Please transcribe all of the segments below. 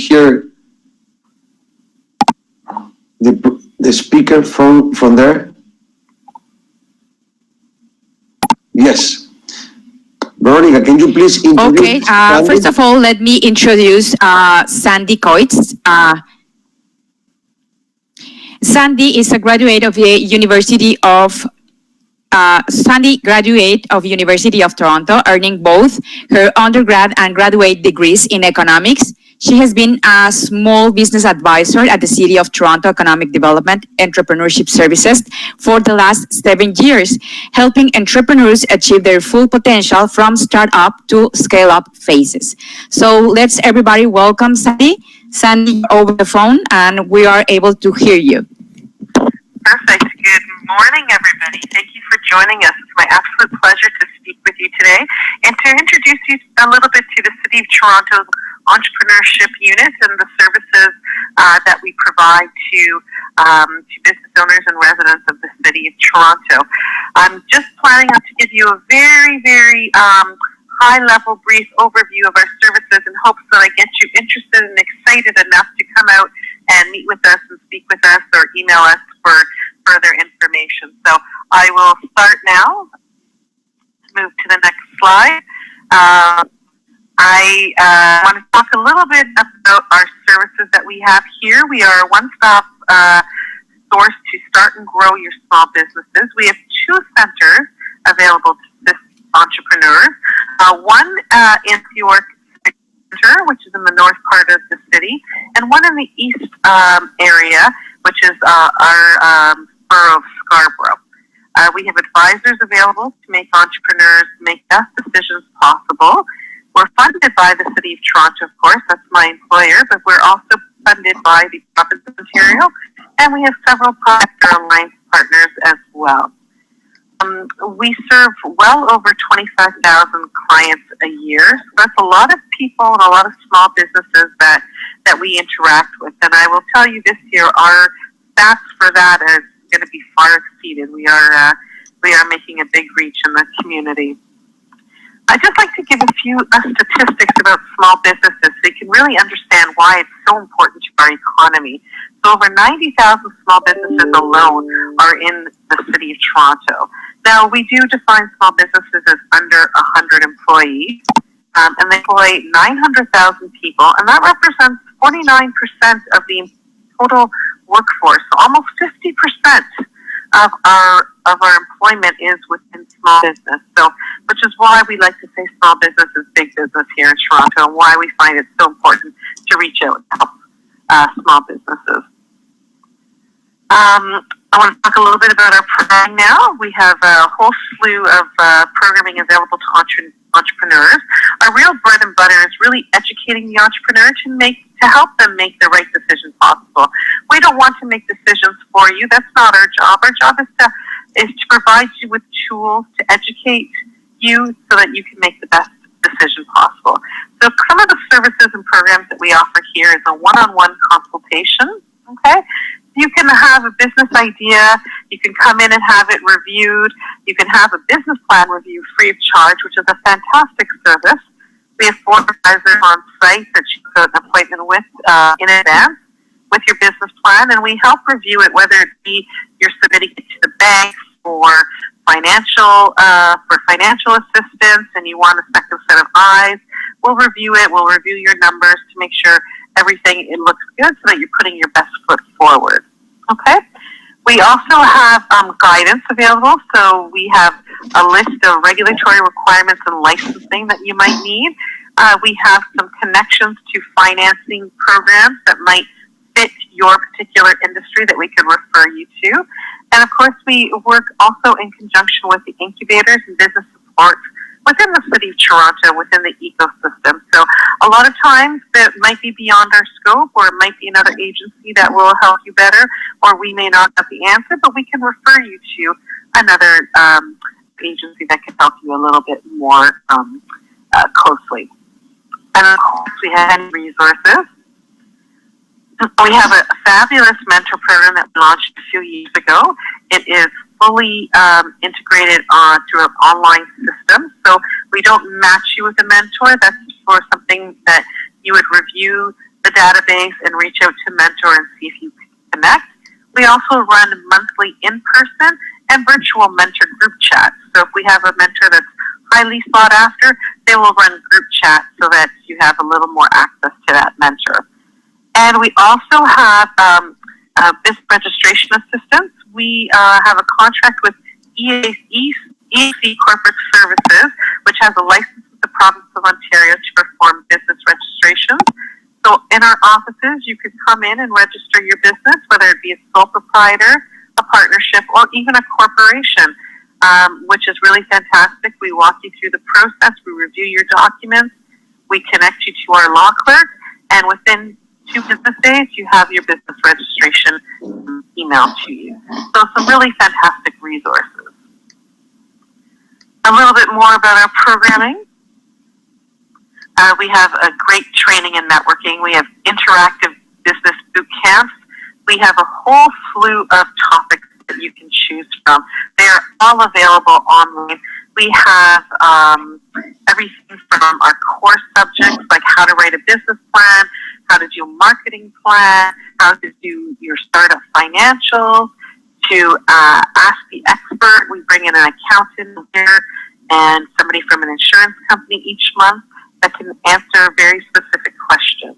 hear the speaker from there? Yes. Veronica, can you please introduce? Okay, first of all, let me introduce Sandy Coitz. Sandy is a graduate of the University of University of Toronto, earning both her undergrad and graduate degrees in economics. She has been a small business advisor at the City of Toronto Economic Development Entrepreneurship Services for the last 7 years, helping entrepreneurs achieve their full potential from startup to scale-up phases. So let's everybody welcome Sandy. Sandy, over the phone, and we are able to hear you. Perfect. Good morning, everybody. Thank you for joining us. It's my absolute pleasure to speak with you today and to introduce you a little bit to the City of Toronto Entrepreneurship Unit and the services that we provide to business owners and residents of the City of Toronto. I'm just planning on to give you a very, very high-level brief overview of our services in hopes that I get you interested and excited enough to come out and meet with us and speak with us or email us for further information. So I will start now. Move to the next slide. I want to talk a little bit about our services that we have here. We are a one-stop source to start and grow your small businesses. We have 2 centers available to assist entrepreneurs. One in York Center, which is in the north part of the city, and one in the east area, which is our borough of Scarborough. We have advisors available to make entrepreneurs make best decisions possible. We're funded by the City of Toronto, of course, that's my employer, but we're also funded by the province of Ontario, and we have several private alliance partners as well. We serve well over 25,000 clients a year, so that's a lot of people and a lot of small businesses that we interact with. And I will tell you this year, our stats for that is going to be far exceeded. We are making a big reach in the community. I'd just like to give a few statistics about small businesses so you can really understand why it's so important to our economy. So over 90,000 small businesses alone are in the City of Toronto. Now, we do define small businesses as under 100 employees, and they employ 900,000 people, and that represents 49% of the total workforce. So almost 50% of our employment is within small business. So, which is why we like to say small business is big business here in Toronto, and why we find it so important to reach out and help small businesses. I want to talk a little bit about our programming now. We have a whole slew of programming available to entrepreneurs. Our real bread and butter is really educating the entrepreneur to help them make the right decision possible. We don't want to make decisions for you. That's not our job. Our job is to provide you with tools to educate you so that you can make the best decision possible. So some of the services and programs that we offer here is a one-on-one consultation. Okay. You can have a business idea, you can come in and have it reviewed, you can have a business plan review free of charge, which is a fantastic service. We have 4 advisors on site that you have an appointment with in advance with your business plan, and we help review it, whether it be you're submitting it to the banks for financial assistance and you want a second set of eyes. We'll review it, we'll review your numbers to make sure everything looks good so that you're putting your best foot forward. Okay? We also have guidance available, so we have a list of regulatory requirements and licensing that you might need. We have some connections to financing programs that might fit your particular industry that we could refer you to. And of course, we work also in conjunction with the incubators and business support within the City of Toronto, within the ecosystem. So a lot of times that might be beyond our scope, or it might be another agency that will help you better, or we may not have the answer, but we can refer you to another agency that can help you a little bit more closely. And of course, we have resources. We have a fabulous mentor program that we launched a few years ago. It is fully integrated through an online system. So we don't match you with a mentor. That's for something that you would review the database and reach out to mentor and see if you can connect. We also run monthly in-person and virtual mentor group chats. So if we have a mentor that's highly sought after, they will run group chats so that you have a little more access to that mentor. And we also have business registration assistance. We have a contract with EAC Corporate Services, which has a license with the province of Ontario to perform business registrations. So in our offices, you could come in and register your business, whether it be a sole proprietor, a partnership, or even a corporation, which is really fantastic. We walk you through the process, we review your documents, we connect you to our law clerk, and within 2 business days, you have your business registration emailed to you. So some really fantastic resources. A little bit more about our programming. We have a great training and networking. We have interactive business boot camps. We have a whole slew of topics that you can choose from. They are all available online. We have everything from our core subjects, like how to write a business plan, how to do a marketing plan, how to do your startup financials, to ask the expert. We bring in an accountant here and somebody from an insurance company each month that can answer very specific questions.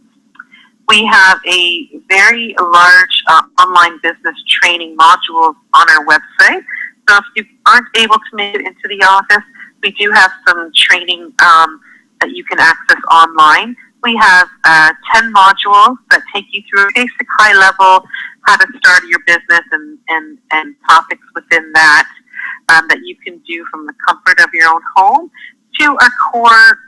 We have a very large online business training modules on our website. So if you aren't able to make it into the office, we do have some training that you can access online. We have 10 modules that take you through a basic high level, how to start your business and topics within that that you can do from the comfort of your own home, to our core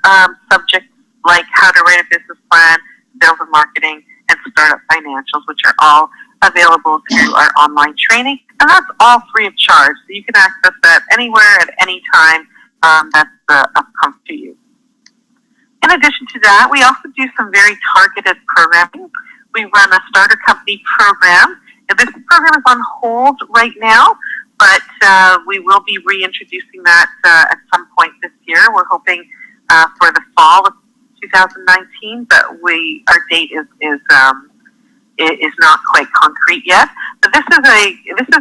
subjects like how to write a business plan, sales and marketing, and startup financials, which are all available through our online training. And that's all free of charge. So you can access that anywhere at any time that's of comfort to you. In addition to that, we also do some very targeted programming. We run a starter company program. And this program is on hold right now, but we will be reintroducing that at some point this year. We're hoping for the fall of 2019, but our date is not quite concrete yet. But this is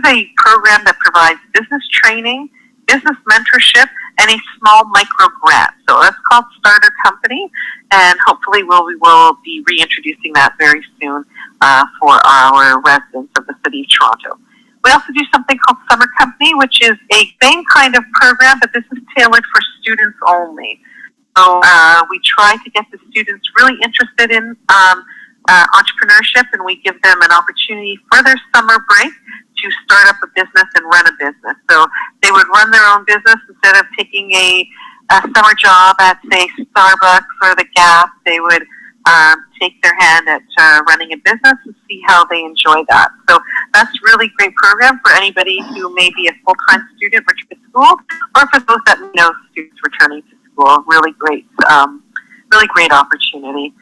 a program that provides business training, business mentorship, and a small micro grant. So that's called Starter Company, and hopefully we will be reintroducing that very soon for our residents of the City of Toronto. We also do something called Summer Company, which is a same kind of program, but this is tailored for students only. So we try to get the students really interested in entrepreneurship, and we give them an opportunity for their summer break to start up a business and run a business. So they would run their own business instead of taking a summer job at, say, Starbucks or the Gap. They would take their hand at running a business and see how they enjoy that. So that's a really great program for anybody who may be a full-time student returning to school, or for those that know students returning to school. Really great opportunity.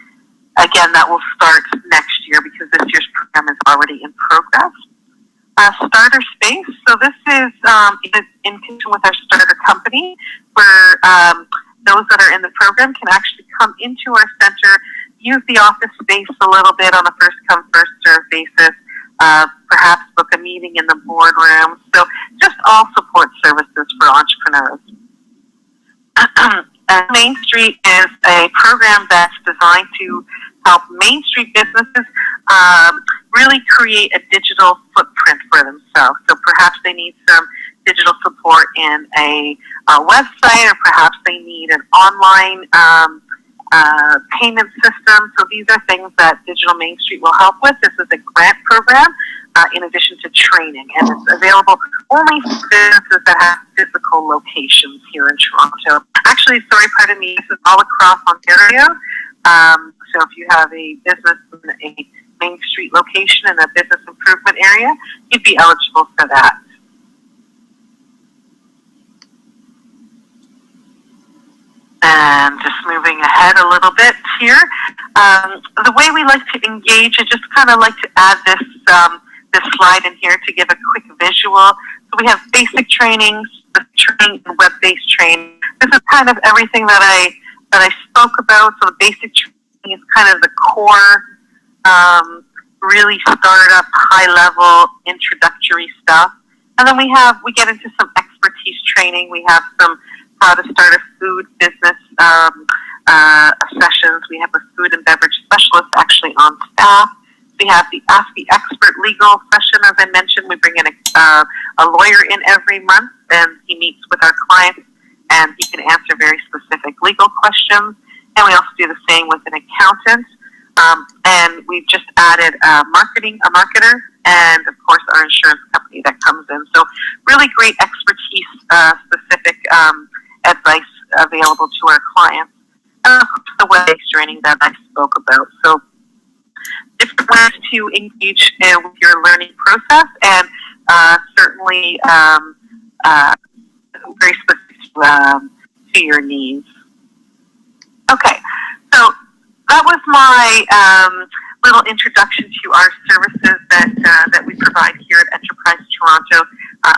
Again, that will start next year because this year's program is already in progress. Starter Space. So this is in conjunction with our Starter Company, where those that are in the program can actually come into our center, use the office space a little bit on a first-come, first-served basis, perhaps book a meeting in the boardroom. So just all support services for entrepreneurs. Main Street is a program that's designed to help Main Street businesses really create a digital footprint for themselves. So perhaps they need some digital support in a website, or perhaps they need an online payment system. So these are things that Digital Main Street will help with. This is a grant program in addition to training, and it's available only for businesses that have physical locations here in Toronto. Actually, sorry, pardon me, this is all across Ontario. So if you have a business in a Main Street location in a business improvement area, you'd be eligible for that. And just moving ahead a little bit here, the way we like to engage, I just kind of like to add this slide in here to give a quick visual. So we have basic trainings, training, and web-based training. This is kind of everything that I spoke about. So the basic training is kind of the core really startup, high-level, introductory stuff. And then we get into some expertise training. We have some how to start a food business sessions. We have a food and beverage specialist actually on staff. We have the Ask the Expert legal session. As I mentioned, we bring in a lawyer in every month, and he meets with our clients, and he can answer very specific legal questions. And we also do the same with an accountant. And we've just added a marketer, and of course our insurance company that comes in. So really great expertise, specific advice available to our clients. And of course the web-based training that I spoke about. So different ways to engage with your learning process, and certainly very specific to your needs. Okay, so that was my little introduction to our services that we provide here at Enterprise Toronto,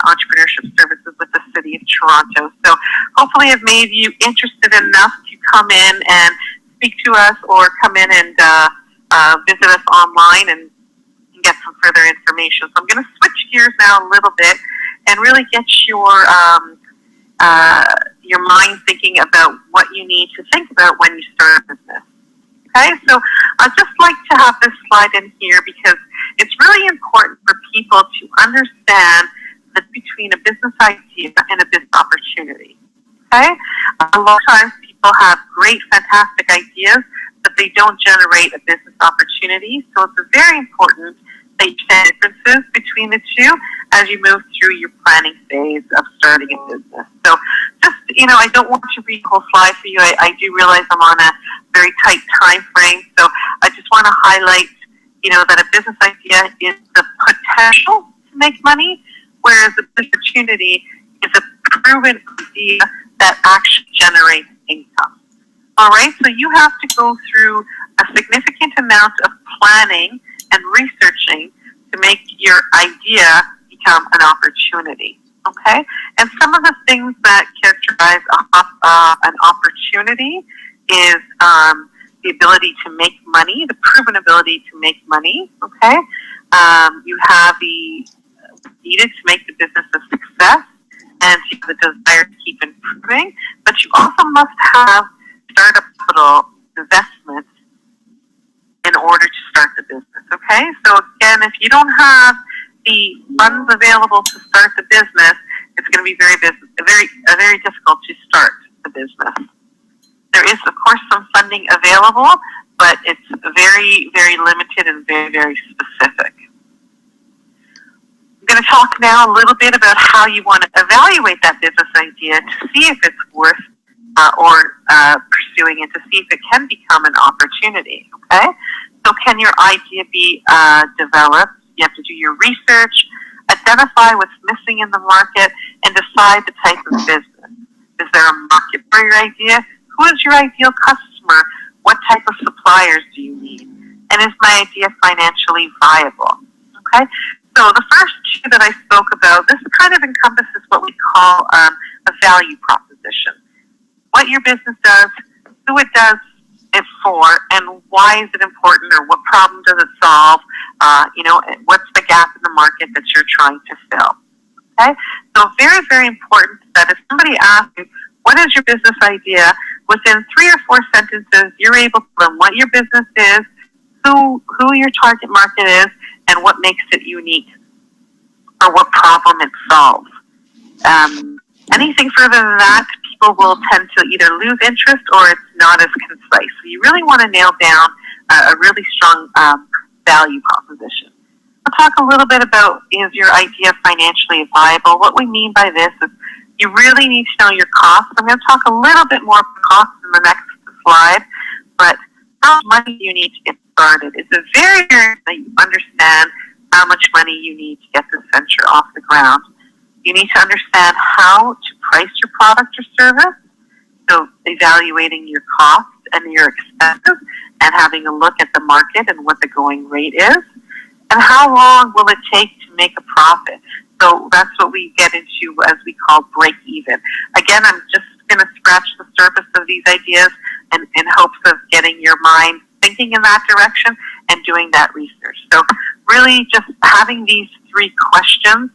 entrepreneurship services with the City of Toronto. So hopefully I've made you interested enough to come in and speak to us, or come in and visit us online and get some further information. So I'm going to switch gears now a little bit and really get your mind thinking about what you need to think about when you start a business. Okay, so I'd just like to have this slide in here because it's really important for people to understand that between a business idea and a business opportunity. Okay, a lot of times people have great, fantastic ideas, but they don't generate a business opportunity. So it's very important that you understand differences between the two as you move through your planning phase of starting a business. So just, I don't want to read the whole slide for you. I do realize I'm on a very tight time frame. So I just want to highlight, that a business idea is the potential to make money, whereas a business opportunity is a proven idea that actually generates income. All right, so you have to go through a significant amount of planning and researching to make your idea become an opportunity. Okay, and some of the things that characterize an opportunity is the ability to make money, the proven ability to make money. Okay, you have the needed to make the business a success, and you have the desire to keep improving. But you also must have startup capital investment in order to start the business. Okay, so again, if you don't have the funds available to start the business, it's going to be very difficult to start the business. There is, of course, some funding available, but it's very, very limited and very, very specific. I'm going to talk now a little bit about how you want to evaluate that business idea to see if it's worth pursuing it, to see if it can become an opportunity. Okay, so can your idea be developed? You have to do your research, identify what's missing in the market, and decide the type of business. Is there a market for your idea? Who is your ideal customer? What type of suppliers do you need? And is my idea financially viable? Okay, so the first two that I spoke about, this kind of encompasses what we call a value proposition. What your business does, who it does it for, and why is it important, or what problem does it solve? What's the gap in the market that you're trying to fill? Okay, so very, very important that if somebody asks you, what is your business idea, within 3 or 4 sentences, you're able to tell them what your business is, who your target market is, and what makes it unique, or what problem it solves. Anything further than that, people will tend to either lose interest or it's not as concise. So you really want to nail down a really strong value proposition. I'll talk a little bit about, is your idea financially viable? What we mean by this is you really need to know your costs. I'm going to talk a little bit more about costs in the next slide, but how much money you need to get started. It's very important that you understand how much money you need to get this venture off the ground. You need to understand how to price your product or service, so evaluating your costs and your expenses and having a look at the market and what the going rate is, and how long will it take to make a profit. So that's what we get into as we call break even. Again, I'm just going to scratch the surface of these ideas in hopes of getting your mind thinking in that direction and doing that research. So really just having these 3 questions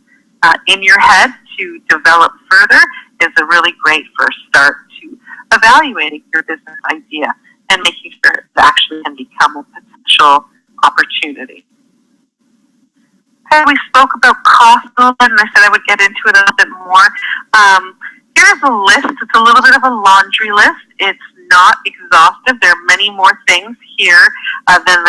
in your head to develop further is a really great first start to evaluating your business idea and making sure it actually can become a potential opportunity. Okay, we spoke about cost and I said I would get into it a little bit more. Here's a list. It's a little bit of a laundry list. It's not exhaustive. There are many more things here than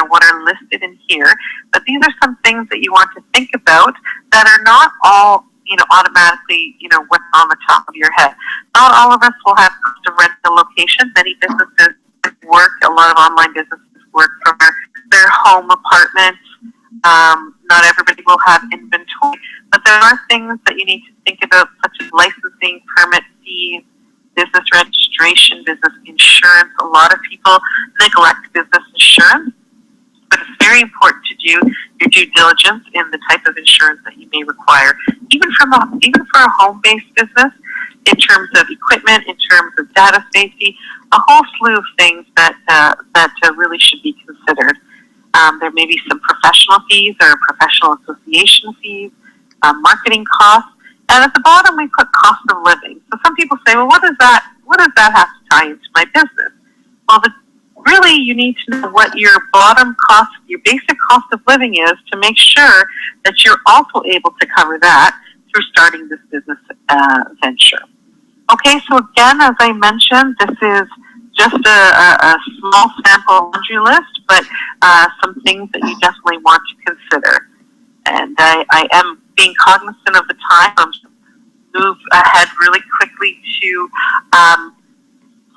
what are listed in here. But these are some things that you want to think about that are not all, automatically, what's on the top of your head. Not all of us will have to rent a location. Many businesses work, a lot of online businesses work from their home apartments. Not everybody will have inventory, but there are things that you need to think about, such as licensing, permit fees, business registration, business insurance. A lot of people neglect business insurance, but it's very important to do your due diligence in the type of insurance that you may require, even for a home-based business, in terms of equipment, in terms of data safety, a whole slew of things that really should be considered. There may be some professional fees or professional association fees, marketing costs, and at the bottom we put cost of living. So some people say, well, what does that have to tie into my business? Well, really you need to know what your bottom cost, your basic cost of living is to make sure that you're also able to cover that through starting this business venture. Okay, so again, as I mentioned, this is just a small sample laundry list, but some things that you definitely want to consider. And I am being cognizant of the time. I'm going to move ahead really quickly to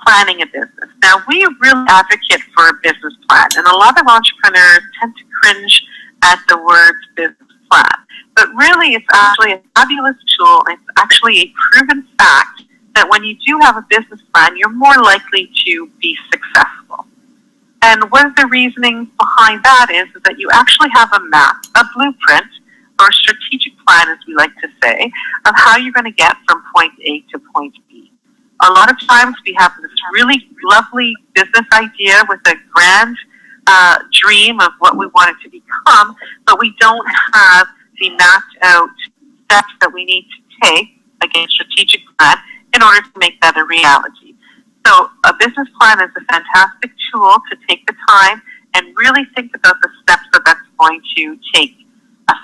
planning a business. Now, we really advocate for a business plan, and a lot of entrepreneurs tend to cringe at the word business plan. But really, it's actually a fabulous tool. It's actually a proven fact that when you do have a business plan, you're more likely to be successful. And one of the reasonings behind that is that you actually have a map, a blueprint, or a strategic plan, as we like to say, of how you're going to get from point A to point B. A lot of times we have this really lovely business idea with a grand dream of what we want it to become, but we don't have the mapped out steps that we need to take, again, strategic plan, in order to make that a reality. So a business plan is a fantastic tool to take the time and really think about the steps that that's going to take.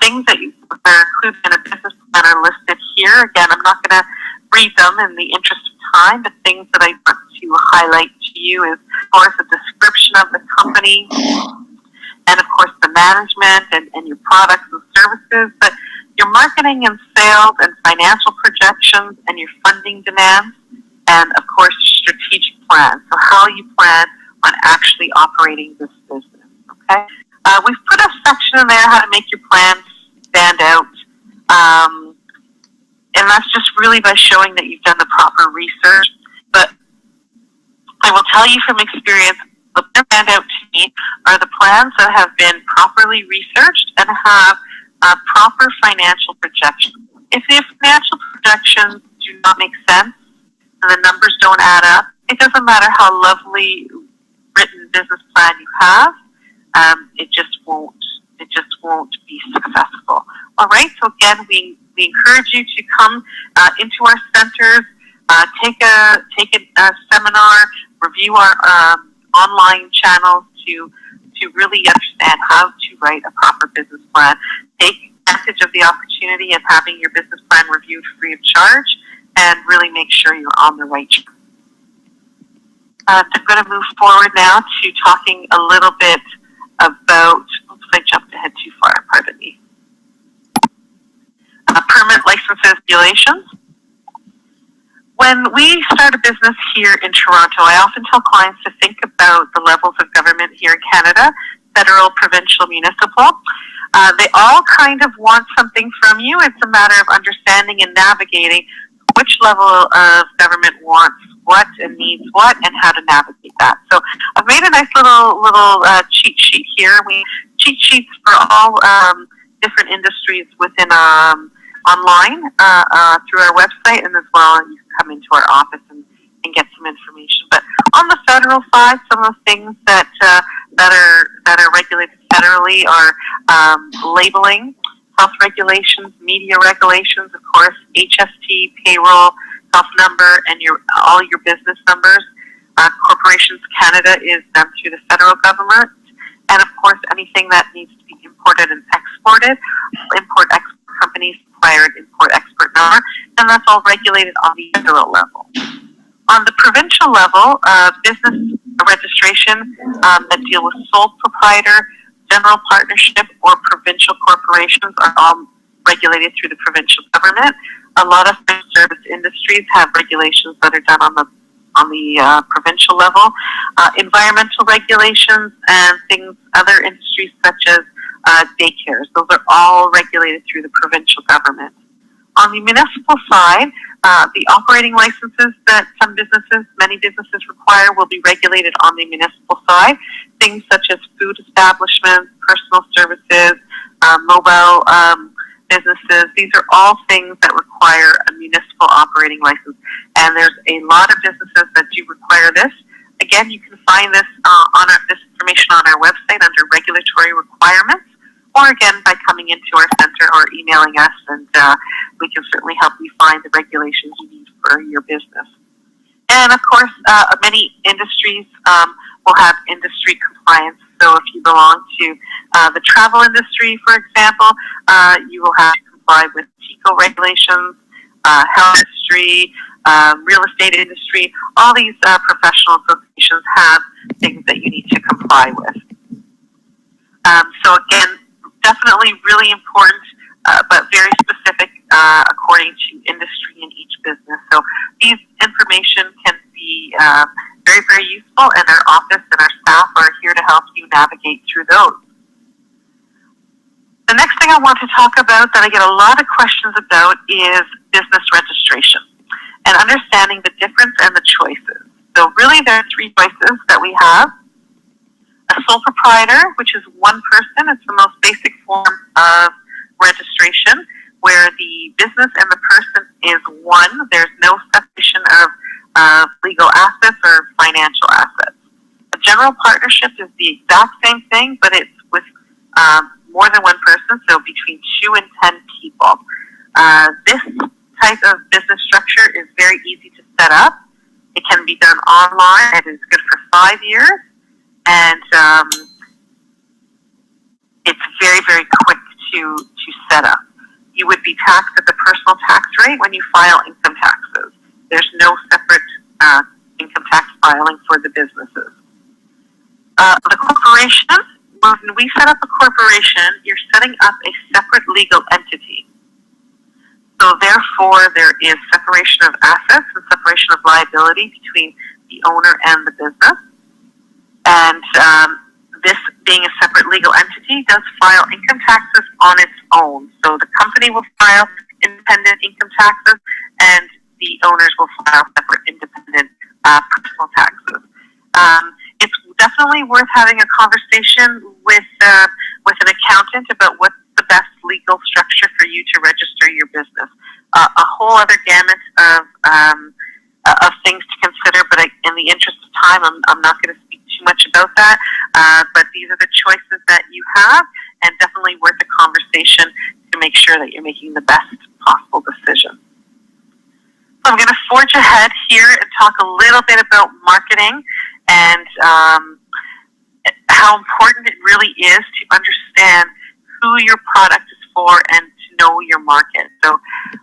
Things that are included in a business plan are listed here. Again, I'm not going to read them in the interest of time, but things that I want to highlight to you is, of course, a description of the company and, of course, the management and your products and services, but your marketing and sales and financial projections and your funding demands, and, of course, strategic plans. So how you plan on actually operating this business, okay? We've put a section in there, how to make your plans stand out. And that's just really by showing that you've done the proper research. But I will tell you from experience, what stand out to me are the plans that have been properly researched and have proper financial projections. If the financial projections do not make sense and the numbers don't add up, it doesn't matter how lovely written business plan you have. It just won't be successful. All right. So again, we encourage you to come into our centers, take a seminar, review our online channels to really understand how to write a proper business plan. Take advantage of the opportunity of having your business plan reviewed free of charge, and really make sure you're on the right track. I'm going to move forward now to talking a little bit about, oops, I jumped ahead too far, pardon me. Permit licenses regulations. When we start a business here in Toronto, I often tell clients to think about the levels of government here in Canada, federal, provincial, municipal. They all kind of want something from you. It's a matter of understanding and navigating which level of government wants what and needs what and how to navigate that. So I've made a nice little cheat sheet here. We cheat sheets for all different industries within online through our website, and as well you can come into our office and get some information. But On the federal side, some of the things that are regulated federally are labeling, health regulations, media regulations, of course, HST, payroll, health number, and all your business numbers. Corporations Canada is done through the federal government, and of course, anything that needs to be imported and exported, import-export companies require an import-export number, and that's all regulated on the federal level. On the provincial level, business registration that deal with sole proprietor, general partnership, or provincial corporations are all regulated through the provincial government. A lot of service industries have regulations that are done on the provincial level. Environmental regulations and other industries such as daycares, those are all regulated through the provincial government. On the municipal side, the operating licenses that many businesses require will be regulated on the municipal side. Things such as food establishments, personal services, mobile businesses, these are all things that require a municipal operating license. And there's a lot of businesses that do require this. Again, you can find this this information on our website under regulatory requirements, or again by coming into our center or emailing us, and we can certainly help you find the regulations you need for your business. And of course, many industries will have industry compliance. So if you belong to the travel industry, for example, you will have to comply with TICO regulations, health industry, real estate industry. All these professional associations have things that you need to comply with. So again, definitely really important, but very specific according to industry in each business. So these information can be very, very useful, and our office and our staff are here to help you navigate through those. The next thing I want to talk about that I get a lot of questions about is business registration and understanding the difference and the choices. So really there are three choices that we have. A sole proprietor, which is one person. It's the most basic form of registration, where the business and the person is one. There's no separation of legal assets or financial assets. A general partnership is the exact same thing, but it's with more than one person, so between 2 and 10 people. This type of business structure is very easy to set up. It can be done online. It is good for 5 years. And it's very, very quick to set up. You would be taxed at the personal tax rate when you file income taxes. There's no separate income tax filing for the businesses. The corporation, when we set up a corporation, you're setting up a separate legal entity. So therefore, there is separation of assets and separation of liability between the owner and the business. And this being a separate legal entity does file income taxes on its own. So the company will file independent income taxes, and the owners will file separate independent personal taxes. It's definitely worth having a conversation with an accountant about what's the best legal structure for you to register your business. A whole other gamut of things to consider, but in the interest of time, I'm not going to speak too much about that. But these are the choices that you have, and definitely worth a conversation to make sure that you're making the best possible decision. So I'm going to forge ahead here and talk a little bit about marketing and how important it really is to understand who your product is for and to know your market. So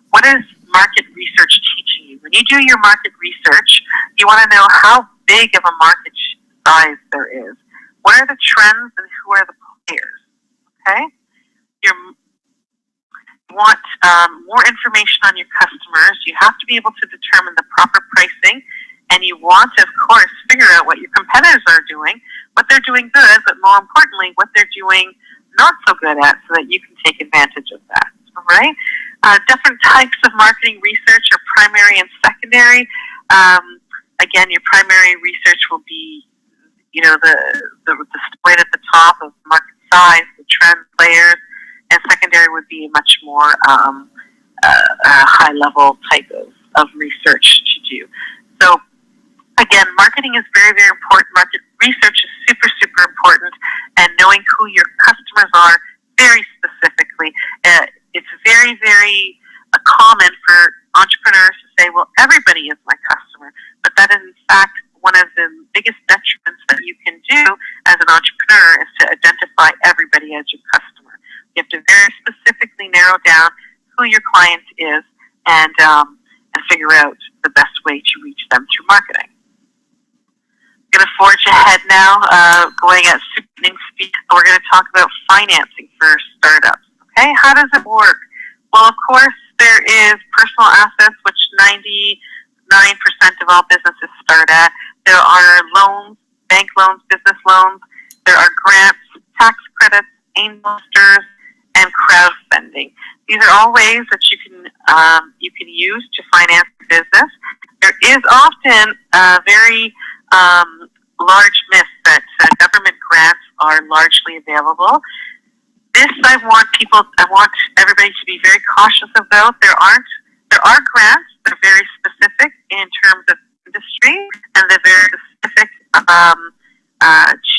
what is market research teaching you? When you do your market research, you want to know how big of a market size there is. What are the trends and who are the players? Okay? You want more information on your customers. You have to be able to determine the proper pricing, and you want to, of course, figure out what your competitors are doing, what they're doing good, but more importantly, what they're doing not so good at, so that you can take advantage of that. All right? Different types of marketing research are primary and secondary. Again, your primary research will be, the right at the top of market size, the trend players, and secondary would be a much more high-level type of research to do. So Again, marketing is very, very important. Market research is super, super important, and knowing who your customers are very specifically. It's very, very common for entrepreneurs to say, well, everybody is my customer, but that is in fact one of the biggest detriments that you can do as an entrepreneur is to identify everybody as your customer. You have to very specifically narrow down who your client is and figure out the best way to reach them through marketing. I'm going to forge ahead now, going at superhuman speed. We're going to talk about financing for startups. Okay, how does it work? Well, of course, there is personal assets, which 99% of all businesses start at. There are loans, bank loans, business loans. There are grants, tax credits, angel investors, and crowdfunding. These are all ways that you can use to finance business. There is often a very large myth that government grants are largely available. This I want everybody to be very cautious about. There are grants that are very specific in terms of industry, and they're very specific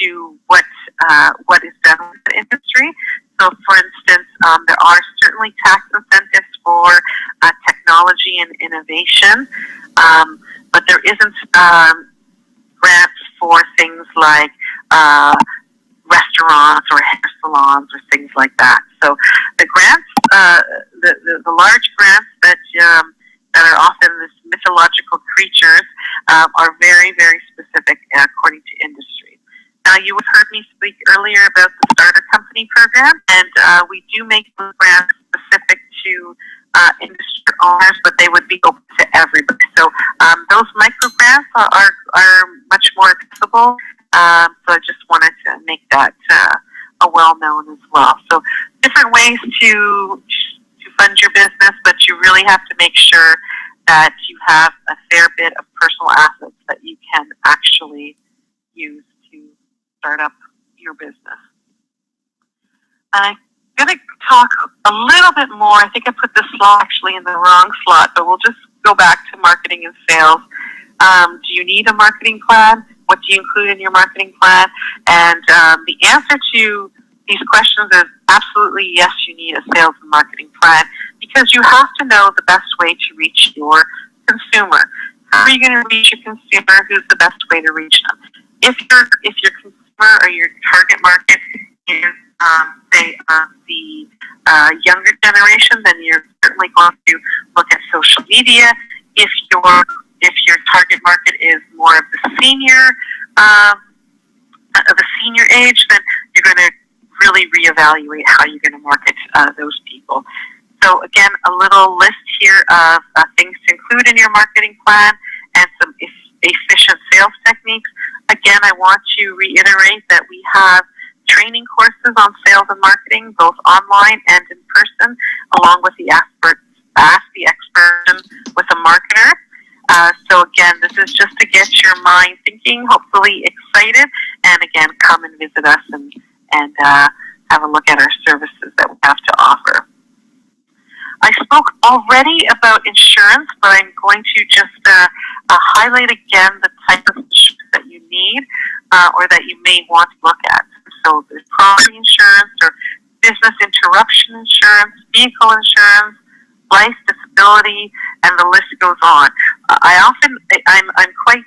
to what is done with the industry. So, for instance, there are certainly tax incentives for technology and innovation, but there isn't grants for things like restaurants or hair salons or things like that. So the grants, the large grants that are often this mythological creatures are very, very specific according to industry. Now, you have heard me speak earlier about the Starter Company program, and we do make those grants specific to industry owners, but they would be open to everybody. So those micro grants are much more accessible. So I just wanted to make that well known as well. So different ways to fund your business, but you really have to make sure that you have a fair bit of personal assets that you can actually use to start up your business. I'm going to talk a little bit more. I think I put this slide actually in the wrong slot, but we'll just go back to marketing and sales. Do you need a marketing plan? What do you include in your marketing plan? And the answer to these questions is absolutely yes, you need a sales and marketing plan, because you have to know the best way to reach your consumer. How are you going to reach your consumer? Who's the best way to reach them? If your consumer or your target market is say the younger generation, then you're certainly going to look at social media. If your target market is more of the senior age, then you're going to really reevaluate how you're going to market those people. So again, a little list here of things to include in your marketing plan and some efficient sales techniques. Again, I want to reiterate that we have training courses on sales and marketing, both online and in person, along with the Ask the Expert with a Marketer. So again, this is just to get your mind thinking, hopefully excited, and again, come and visit us and have a look at our services that we have to offer. I spoke already about insurance, but I'm going to just highlight again the type of insurance that you need or that you may want to look at. So there's property insurance or business interruption insurance, vehicle insurance, life, disability, and the list goes on. I'm quite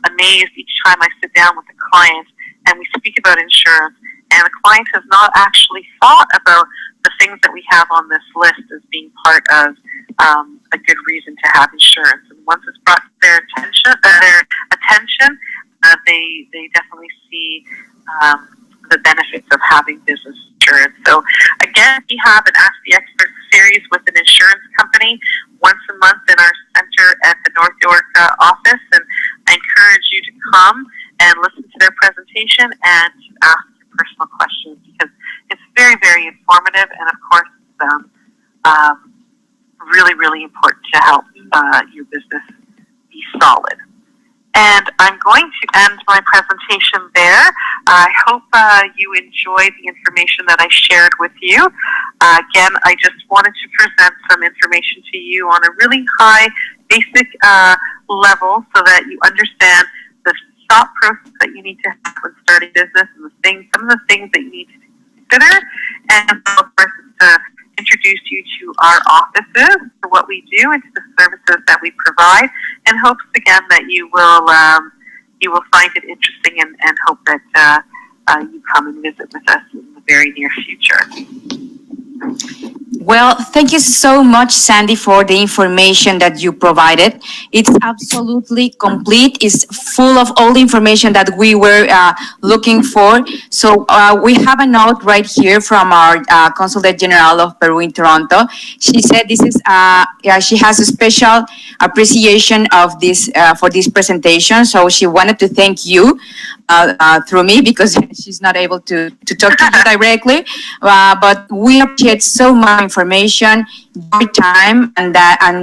amazed each time I sit down with a client and we speak about insurance, and the client has not actually thought about the things that we have on this list as being part of a good reason to have insurance. And once it's brought to their attention, they definitely see the benefits of having business insurance. So again, we have an Ask the Expert series with an insurance company once a month in our center at the North York office, and I encourage you to come and listen to their presentation and ask your personal questions, because it's very, very informative, and of course really, really important to help your business be solid. And I'm going to end my presentation there. I hope you enjoyed the information that I shared with you. Again, I just wanted to present some information to you on a really high basic level so that you understand the thought process that you need to have when starting business and some of the things that you need to consider. And of course, to introduce you to our offices, to what we do, and to the services that we provide, and hopes again that you will find it interesting and hope that you come and visit with us in the very near future. Well, thank you so much, Sandy, for the information that you provided. It's absolutely complete. It's full of all the information that we were looking for. So we have a note right here from our Consulate General of Peru in Toronto. She said this is she has a special appreciation of this for this presentation. So she wanted to thank you through me because she's not able to talk to you directly. But we appreciate so much information, your time, and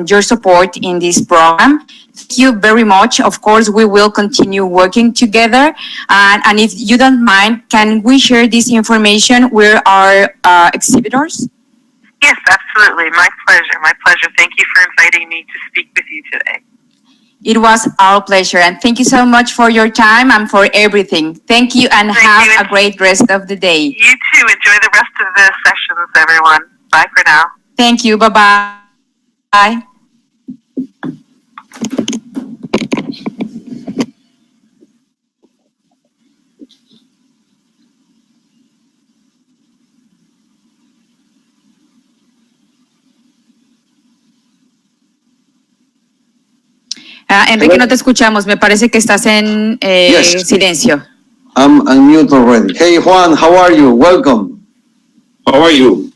your support in this program. Thank you very much. Of course, we will continue working together. And if you don't mind, can we share this information with our exhibitors? Yes, absolutely. My pleasure. My pleasure. Thank you for inviting me to speak with you today. It was our pleasure. And thank you so much for your time and for everything. Thank you and have a great rest of the day. You too. Enjoy the rest of the sessions, everyone. Bye for now. Thank you. Bye-bye. Bye. Enrique, no te escuchamos. Me parece que estás en Yes. silencio. I'm unmute already. Hey, Juan, how are you? Welcome. How are you?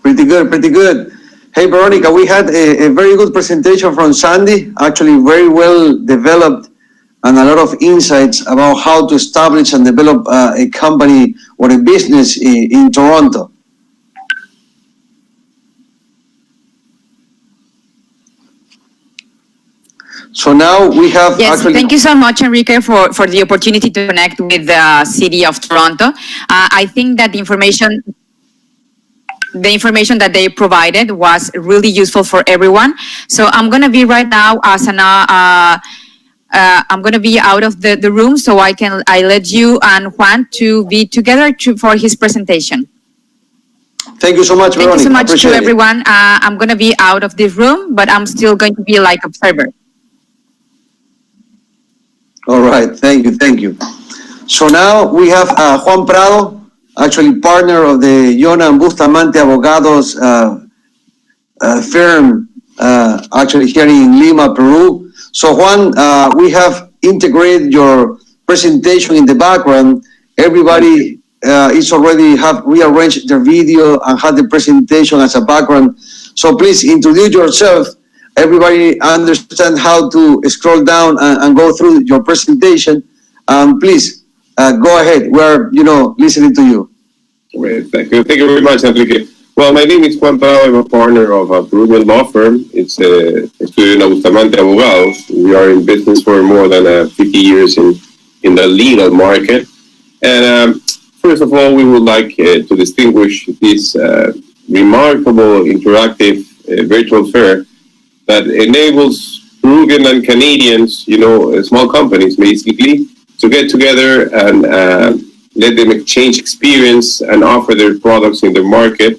Pretty good, pretty good. Hey, Veronica, we had a very good presentation from Sandy, actually very well developed, and a lot of insights about how to establish and develop a company or a business in Toronto. So now we have Yes, actually... thank you so much, Enrique, for the opportunity to connect with the city of Toronto. I think that the information that they provided was really useful for everyone. So I'm going to be right now I'm going to be out of the room, so I let you and Juan to be together for his presentation. Thank you so much, Veronica. Thank you so much Appreciate to it. everyone. I'm going to be out of this room, but I'm still going to be like observer. All right, thank you, thank you. So now we have Juan Prado, actually partner of the Yona and Bustamante Abogados firm, actually here in Lima, Peru. So Juan, we have integrated your presentation in the background. Everybody is already have rearranged their video and had the presentation as a background. So please introduce yourself. Everybody understand how to scroll down and go through your presentation. Please go ahead. We're listening to you. Great, thank you. Thank you very much, Enrique. Well, my name is Juan Prado. I'm a partner of a Peruvian law firm. It's Estudio Bustamante Abogados. We are in business for more than 50 years in the legal market. And first of all, we would like to distinguish this remarkable interactive virtual fair that enables Peruvian and Canadians, small companies basically, to get together and let them exchange experience and offer their products in the market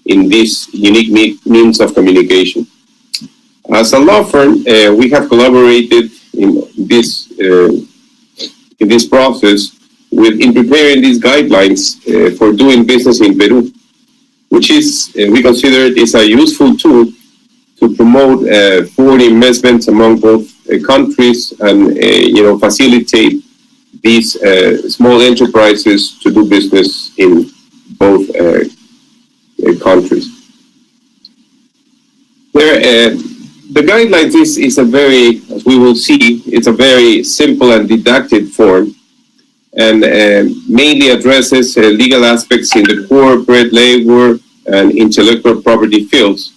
in this unique means of communication. As a law firm, we have collaborated in this process in preparing these guidelines for doing business in Peru, which is, we consider it is a useful tool to promote foreign investments among both countries and facilitate these small enterprises to do business in both countries. The guidelines is a very, as we will see, it's a very simple and didactic form, and mainly addresses legal aspects in the corporate, labor, and intellectual property fields,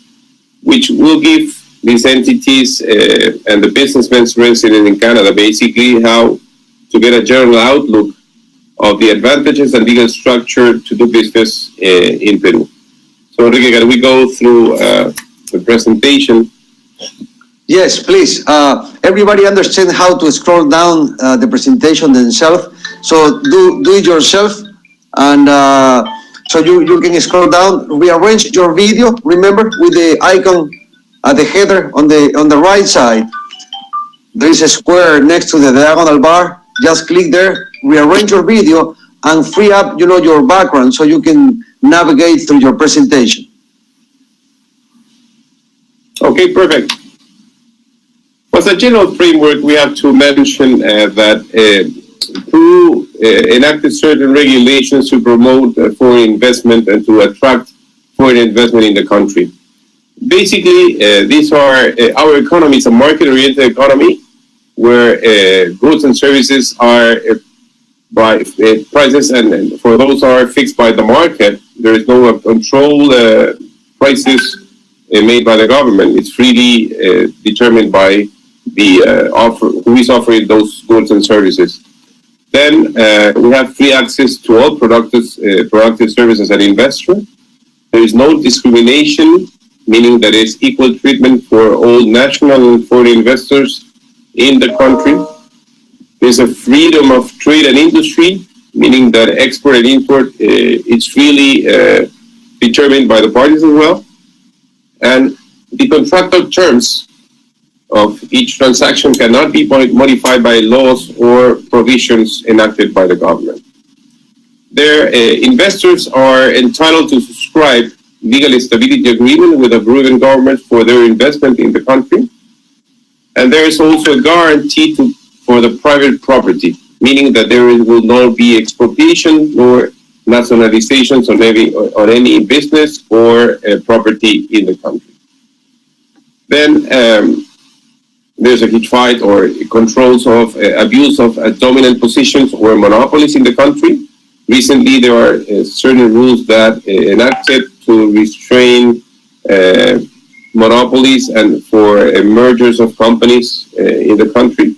which will give these entities and the businessmen resident in Canada basically how to get a general outlook of the advantages and legal structure to do business in Peru. So Enrique, can we go through the presentation? Yes, please. Everybody understand how to scroll down the presentation themselves. So do it yourself, and so you can scroll down. Rearrange your video. Remember, with the icon at the header on the right side, there is a square next to the diagonal bar. Just click there. Rearrange your video and free up, your background so you can navigate through your presentation. Okay, perfect. As a general framework, we have to mention that Peru enacted certain regulations to promote foreign investment and to attract foreign investment in the country. Basically, these are our economy is a market-oriented economy where goods and services are by prices, and for those are fixed by the market. There is no control prices made by the government. It's freely determined by the who is offering those goods and services. Then we have free access to all productive services as an investor. There is no discrimination, meaning that it's equal treatment for all national and foreign investors in the country. There's a freedom of trade and industry, meaning that export and import it's freely determined by the parties as well. And the contractual terms of each transaction cannot be modified by laws or provisions enacted by the government. Their investors are entitled to subscribe legal stability agreement with the Peruvian government for their investment in the country. And there is also a guarantee for the private property, meaning that there will not be expropriation nor nationalizations on any business or property in the country. Then there's a huge fight or controls of abuse of dominant positions or monopolies in the country. Recently, there are certain rules that enacted to restrain monopolies and for mergers of companies in the country.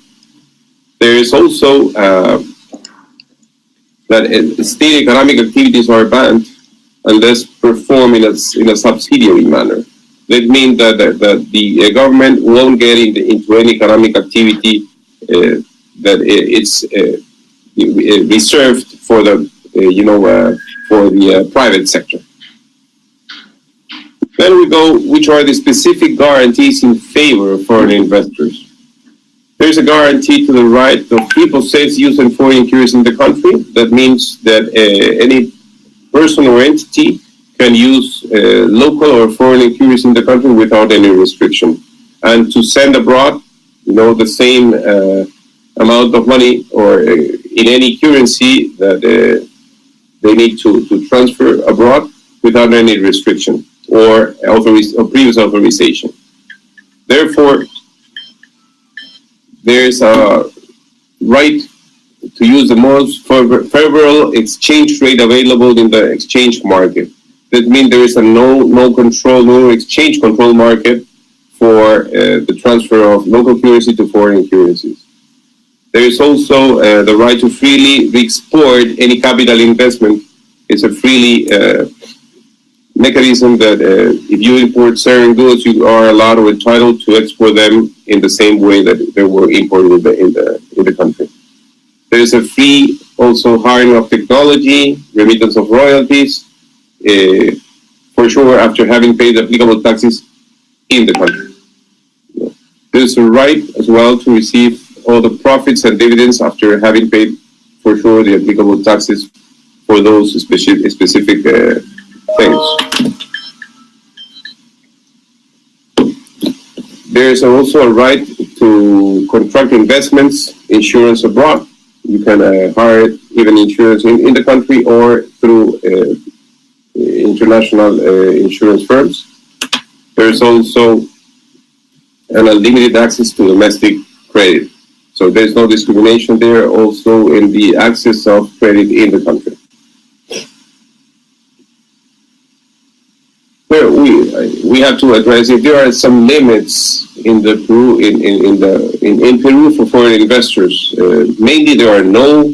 There is also that state economic activities are banned unless performed in a subsidiary manner. That means that the government won't get into any economic activity that it's reserved for the private sector. Then we go, which are the specific guarantees in favor of foreign investors. There's a guarantee to the right of free possess, use, and foreign currency in the country. That means that any person or entity can use local or foreign currency in the country without any restriction. And to send abroad, the same amount of money or in any currency that they need to transfer abroad without any restriction or previous authorization. Therefore, there is a right to use the most favorable exchange rate available in the exchange market. That means there is a no exchange control market for the transfer of local currency to foreign currencies. There is also the right to freely re-export any capital investment. It's a freely mechanism that if you import certain goods, you are allowed or entitled to export them in the same way that they were imported in the country. There is a free also hiring of technology, remittance of royalties, for sure after having paid applicable taxes in the country. There's a right as well to receive all the profits and dividends after having paid for sure the applicable taxes for those specific things. There is also a right to contract investments, insurance abroad. You can hire even insurance in the country or through international insurance firms. There is also an unlimited access to domestic credit. So there's no discrimination there also in the access of credit in the country. We have to address if there are some limits in Peru in Peru for foreign investors. Mainly there are no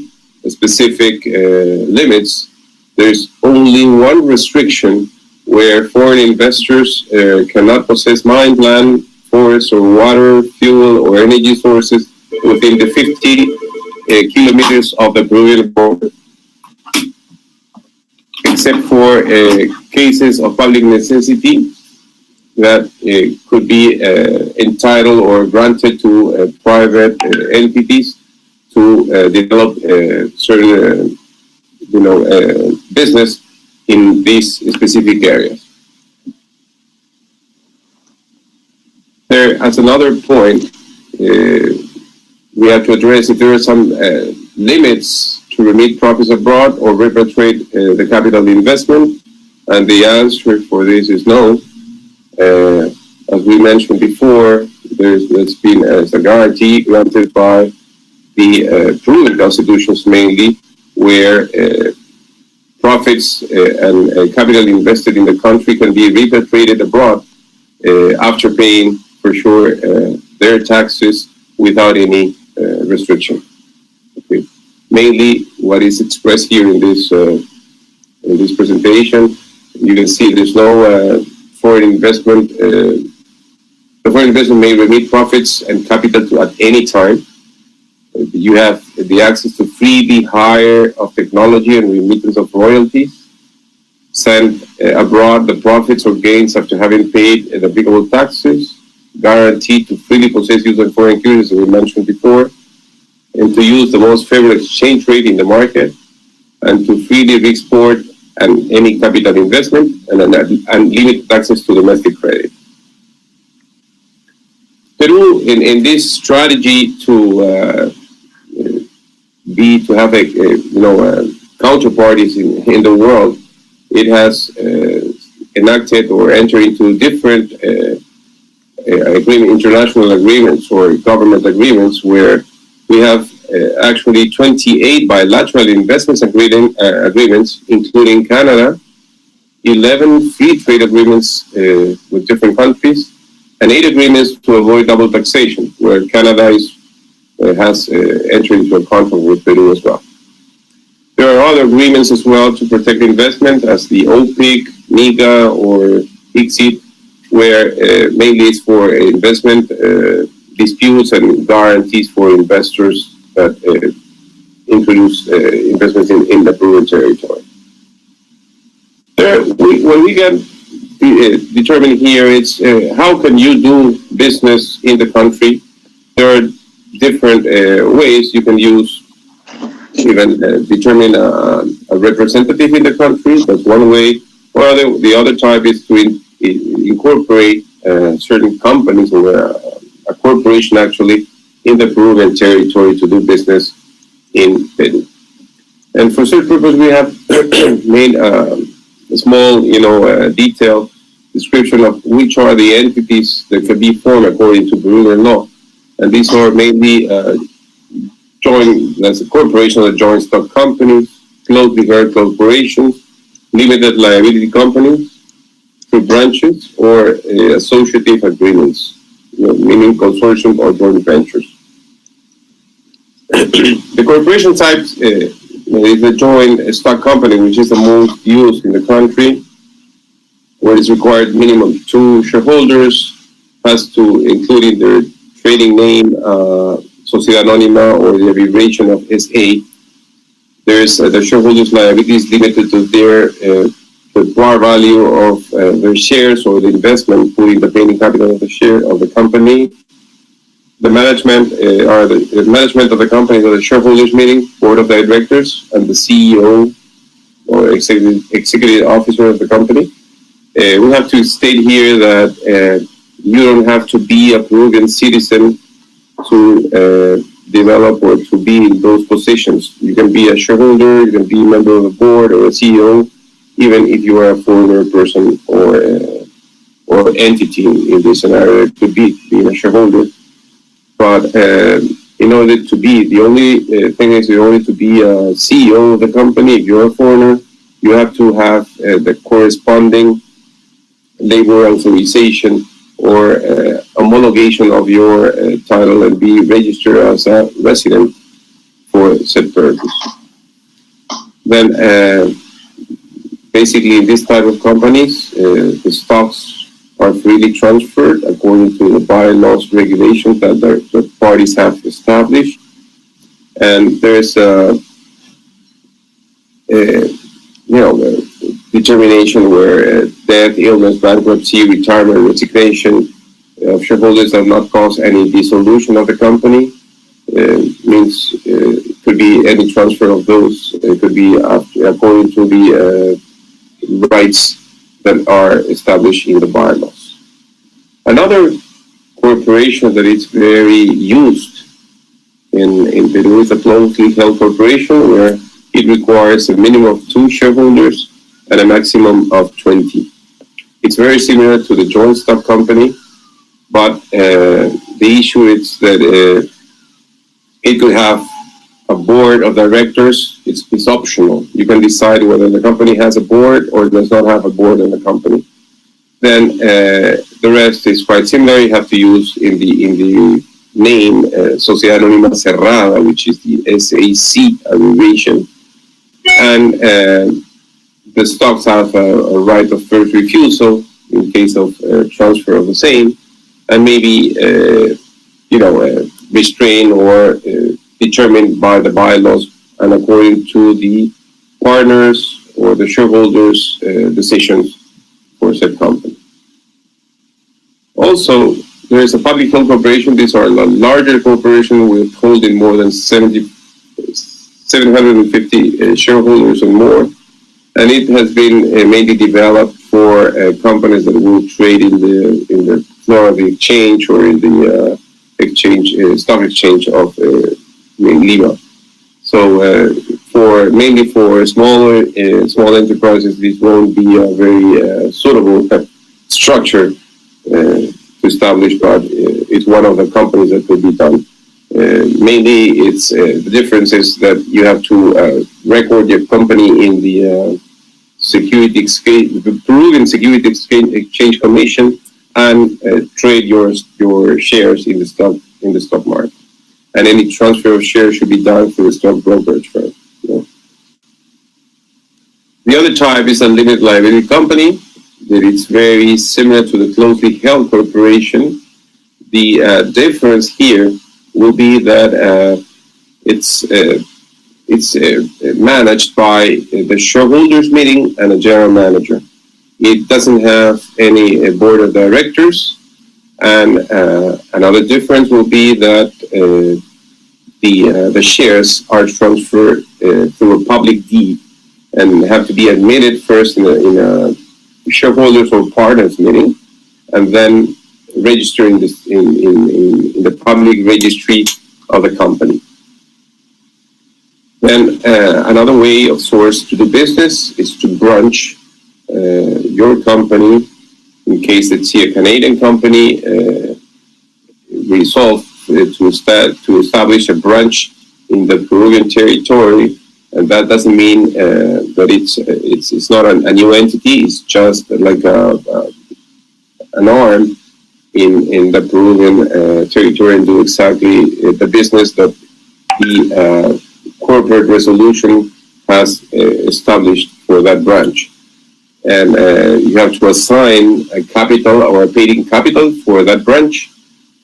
specific limits. There's only one restriction where foreign investors cannot possess mine, land, forests or water, fuel, or energy sources within the 50 kilometers of the Peruvian border, except for cases of public necessity that could be entitled or granted to private entities to develop certain, business in these specific areas. There, as another point, we have to address if there are some limits to remit profits abroad or repatriate the capital investment, and the answer for this is no. As we mentioned before, there's been a guarantee granted by the Peruvian constitutions mainly, where profits and capital invested in the country can be repatriated abroad after paying, for sure, their taxes without any restriction. Okay. Mainly, what is expressed here in this presentation, you can see there's no foreign investment. The foreign investment may remit profits and capital to at any time. You have the access to freely hire of technology and remittance of royalties, send abroad the profits or gains after having paid the applicable taxes, guaranteed to freely possess use of foreign currency, as we mentioned before, and to use the most favorable exchange rate in the market, and to freely re-export and any capital investment, and unlimited access to domestic credit. Peru, in this strategy to have counterparties in the world, it has enacted or entered into different international agreements or government agreements, where we have actually 28 bilateral investments agreements, including Canada, 11 free trade agreements with different countries, and 8 agreements to avoid double taxation, where Canada has entered into a contract with Peru as well. There are other agreements as well to protect investment, as the OPIC, MIGA, or ICSID, where mainly it's for investment disputes and guarantees for investors that introduce investments in the Peruvian territory. When we get determined here, it's how can you do business in the country? There are different ways you can use. Even determine a representative in the country. That's one way. Or the other type is to incorporate certain companies or a corporation actually in the Peruvian territory to do business in Peru. And for such purpose, we have made a small, detailed description of which are the entities that can be formed according to Peruvian law. And these are mainly as a corporation or joint stock companies, closely held corporations, limited liability companies, through branches, or associative agreements, meaning consortium or joint ventures. The corporation type is a joint stock company, which is the most used in the country, where it's required minimum 2 shareholders, has to include in their trading name Sociedad Anónima or the abbreviation of SA. There's the shareholders' liability is limited to the par value of their shares or the investment put in the paying capital of the share of the company. The management the management of the company or the shareholders meeting, board of directors, and the CEO or executive officer of the company. We have to state here that you don't have to be a Peruvian citizen to develop or to be in those positions. You can be a shareholder, you can be a member of the board or a CEO, even if you are a foreigner person or entity in this scenario. It could be being a shareholder. But in order to be, the only thing is, in order to be a CEO of the company, if you're a foreigner, you have to have the corresponding labor authorization or homologation of your title and be registered as a resident for said purpose. Then basically in this type of companies, the stocks are freely transferred according to the bylaws regulations that the parties have established. And there's a determination where death, illness, bankruptcy, retirement, resignation of shareholders does not cause any dissolution of the company. Means it could be any transfer of those. It could be according to the rights that are established in the bylaws. Another corporation that is very used in Peru is a closely held corporation where it requires a minimum of 2 shareholders and a maximum of 20. It's very similar to the joint stock company, but the issue is that it could have a board of directors. It's optional. You can decide whether the company has a board or does not have a board in the company. Then the rest is quite similar. You have to use in the name Sociedad Anónima Cerrada, which is the SAC abbreviation, and the stocks have a right of first refusal in case of transfer of the same, and maybe restrained or determined by the bylaws and according to the partners or the shareholders' decisions for said company. Also, there is a public held corporation. These are larger corporations with holding more than 750 shareholders and more, and it has been mainly developed for companies that will trade in the floor of the exchange or in the stock exchange of Lima. So mainly for small enterprises, this won't be a very suitable structure to establish, but it's one of the companies that could be done. Mainly, it's the difference is that you have to record your company in the Peruvian Security Exchange Commission and trade your shares in the stock market. And any transfer of shares should be done through a stock brokerage firm. The other type is a limited liability company. That it's very similar to the closely held corporation. The difference here will be that it's managed by the shareholders meeting and a general manager. It doesn't have any board of directors, and another difference will be that the shares are transferred through a public deed and have to be admitted first in a shareholders or partners meeting, and then register in the public registry of the company. Then another way of source to do business is to branch your company. In case it's a Canadian company, resolve to establish a branch in the Peruvian territory, and that doesn't mean that it's not a new entity. It's just like an arm in the Peruvian territory and do exactly the business that the corporate resolution has established for that branch. And you have to assign a capital or a paid-in capital for that branch,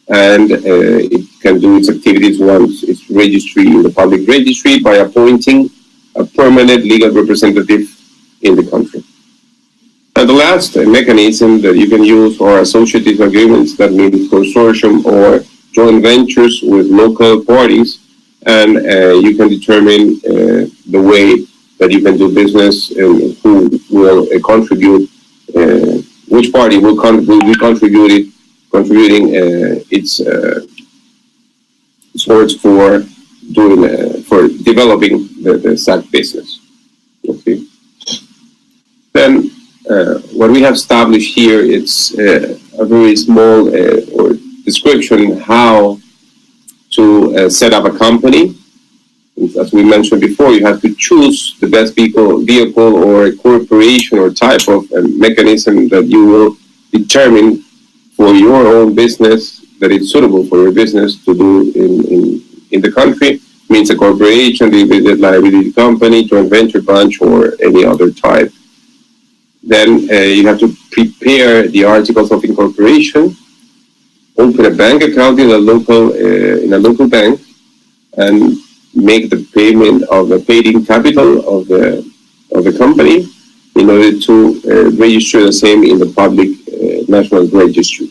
and it can do its activities once it's registered in the public registry by appointing a permanent legal representative in the country. And the last mechanism that you can use are associative agreements. That means consortium or joint ventures with local parties, and you can determine the way that you can do business and who will contribute, which party will be contributing its source for developing the SAC business. Okay. Then what we have established here, it's a very small or description how to set up a company. As we mentioned before, you have to choose the best vehicle or a corporation or type of mechanism that you will determine for your own business that it's suitable for your business to do in the country. Means a corporation, limited liability company, joint venture branch, or any other type. Then you have to prepare the articles of incorporation, open a bank account in a local bank, and make the payment of the paid-in capital of the company in order to register the same in the public national registry.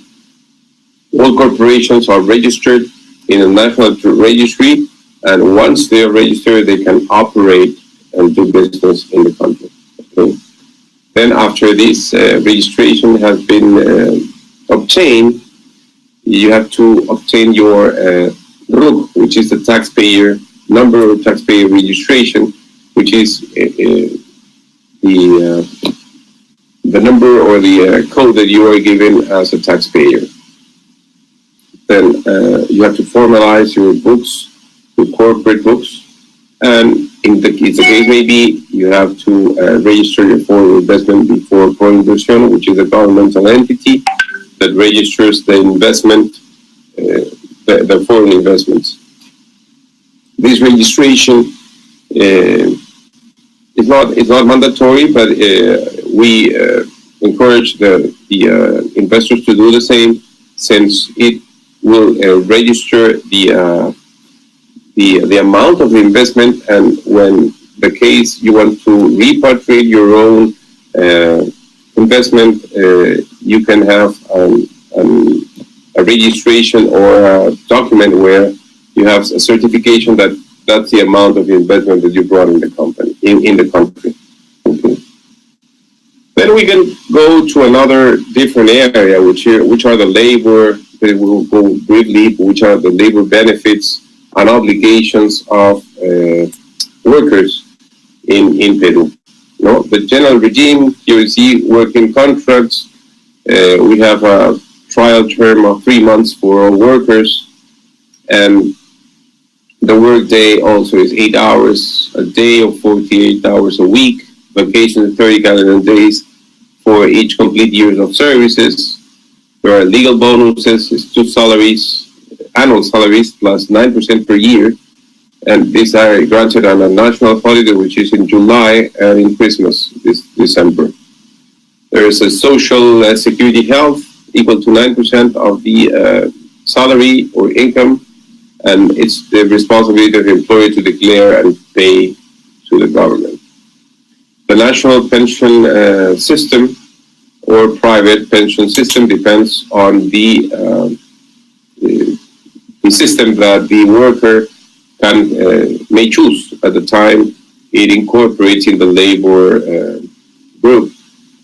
All corporations are registered in a national registry, and once they are registered, they can operate and do business in the country. Okay? Then after this registration has been obtained, you have to obtain your RUC, which is the taxpayer number or taxpayer registration, which is the number or the code that you are given as a taxpayer. Then you have to formalize your books, your corporate books, and in the case maybe you have to register your foreign investment before Proinversión, which is a governmental entity that registers the investment, the foreign investments. This registration is not mandatory, but we encourage the investors to do the same, since it will register the amount of the investment, and when the case you want to repatriate your own investment, you can have a registration or a document where you have a certification that that's the amount of investment that you brought in the company, in the country. Okay. Then we can go to another different area, which are the labor. We'll go briefly, which are the labor benefits and obligations of workers in Peru. No, the general regime, you see working contracts. We have a trial term of 3 months for all workers, and the work day also is 8 hours a day or 48 hours a week. Vacation 30 calendar days for each complete years of services. There are legal bonuses, it's 2 salaries, annual salaries plus 9% per year. And these are granted on a national holiday, which is in July, and in Christmas, this December. There is a social security health equal to 9% of the salary or income, and it's the responsibility of the employer to declare and pay to the government. The national pension system or private pension system depends on the system that the worker may choose at the time it incorporates in the labor group.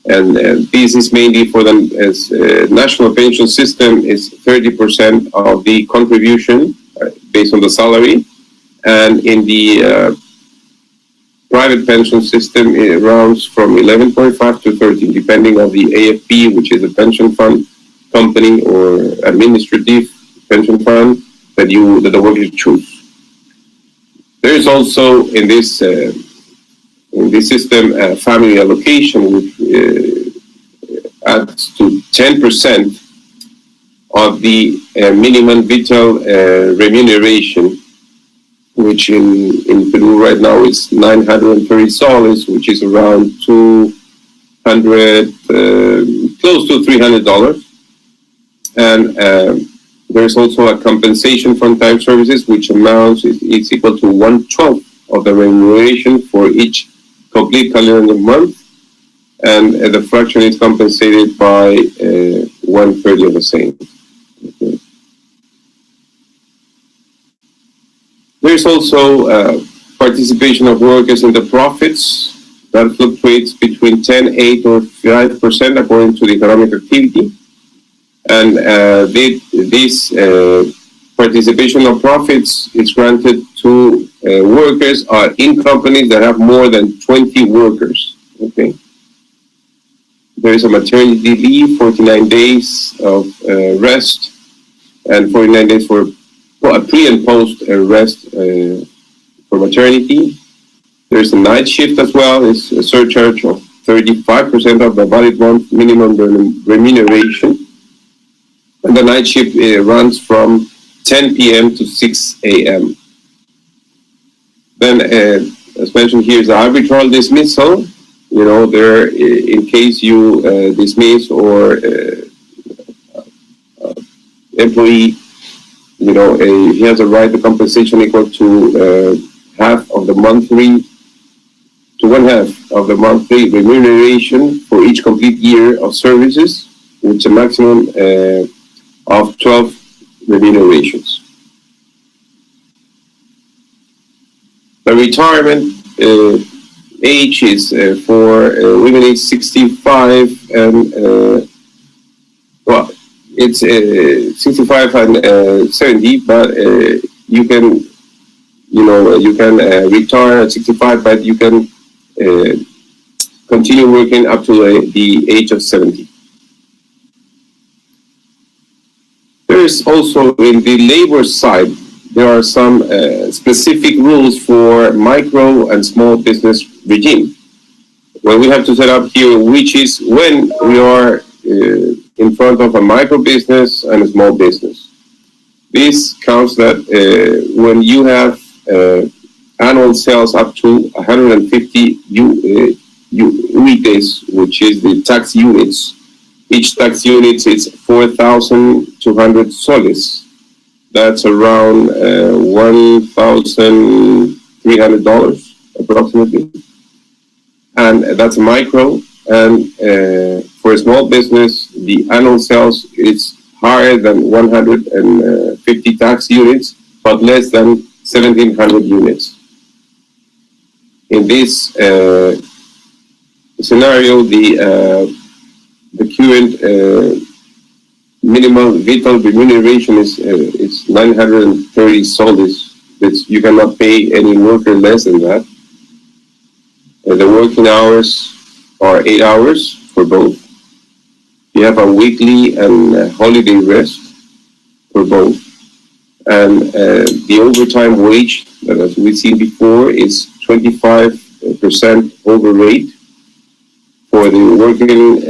And this is mainly for the national pension system is 30% of the contribution based on the salary, and in the private pension system it runs from 11.5 to 13, depending on the AFP, which is a pension fund company or administrative pension fund that the workers choose. There is also in this system a family allocation, which adds to 10% of the minimum vital remuneration, which in Peru right now is 930 soles, which is around 200, close to $300. And there's also a compensation from time services, which amounts is equal to 1/12 of the remuneration for each complete calendar month, and the fraction is compensated by 1/3 of the same. Okay. There's also participation of workers in the profits that fluctuates between 10, 8, or 5% according to the economic activity. And this participation of profits is granted to workers in companies that have more than 20 workers. Okay. There is a maternity leave, 49 days of rest, and 49 days for pre and post rest for maternity. There's a night shift as well. It's a surcharge of 35% of the valid month minimum remuneration. And the night shift runs from 10 p.m. to 6 a.m. Then, as mentioned here, is the arbitral dismissal. there, in case you dismiss or employee, he has a right to compensation equal to one half of the monthly remuneration for each complete year of services, with a maximum of 12 remunerations. The retirement age is for women is 65 and it's 65 and 70, but you can retire at 65, but you can continue working up to the age of 70. There is also, in the labor side, there are some specific rules for micro and small business regime. Well, we have to set up here, which is when we are in front of a micro business and a small business. This counts that when you have annual sales up to 150 weekdays, which is the tax units. Each tax unit is 4,200 soles. That's around $1,300 approximately. And that's micro. And for a small business, the annual sales is higher than 150 tax units, but less than 1,700 units. In this scenario, the current minimum vital remuneration is 930 soles. You cannot pay any worker less than that. The working hours are 8 hours for both. You have a weekly and holiday rest for both. And the overtime wage, that as we've seen before, is 25% over rate for the working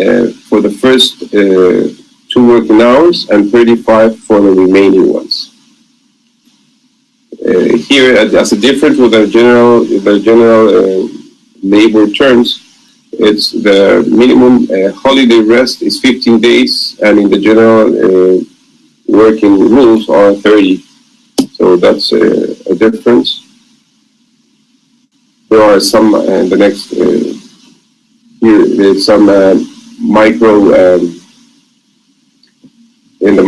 for the first 2 working hours, and 35 for the remaining ones. Here, as a difference with the general labor terms, it's the minimum holiday rest is 15 days, and in the general working rules are 30. So that's a difference. There are some the next here there's some micro in the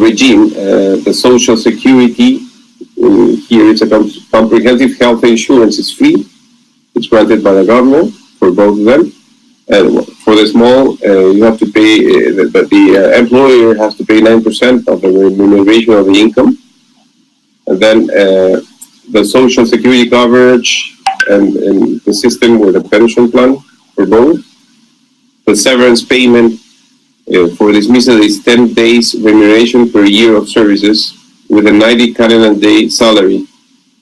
regime. The social security here it's a comprehensive health insurance is free. It's granted by the government for both of them. And for the small, you have to pay, the employer has to pay 9% of the remuneration of the income. And then the social security coverage and the system with a pension plan for both. The severance payment for dismissal is 10 days remuneration per year of services with a 90 calendar day salary.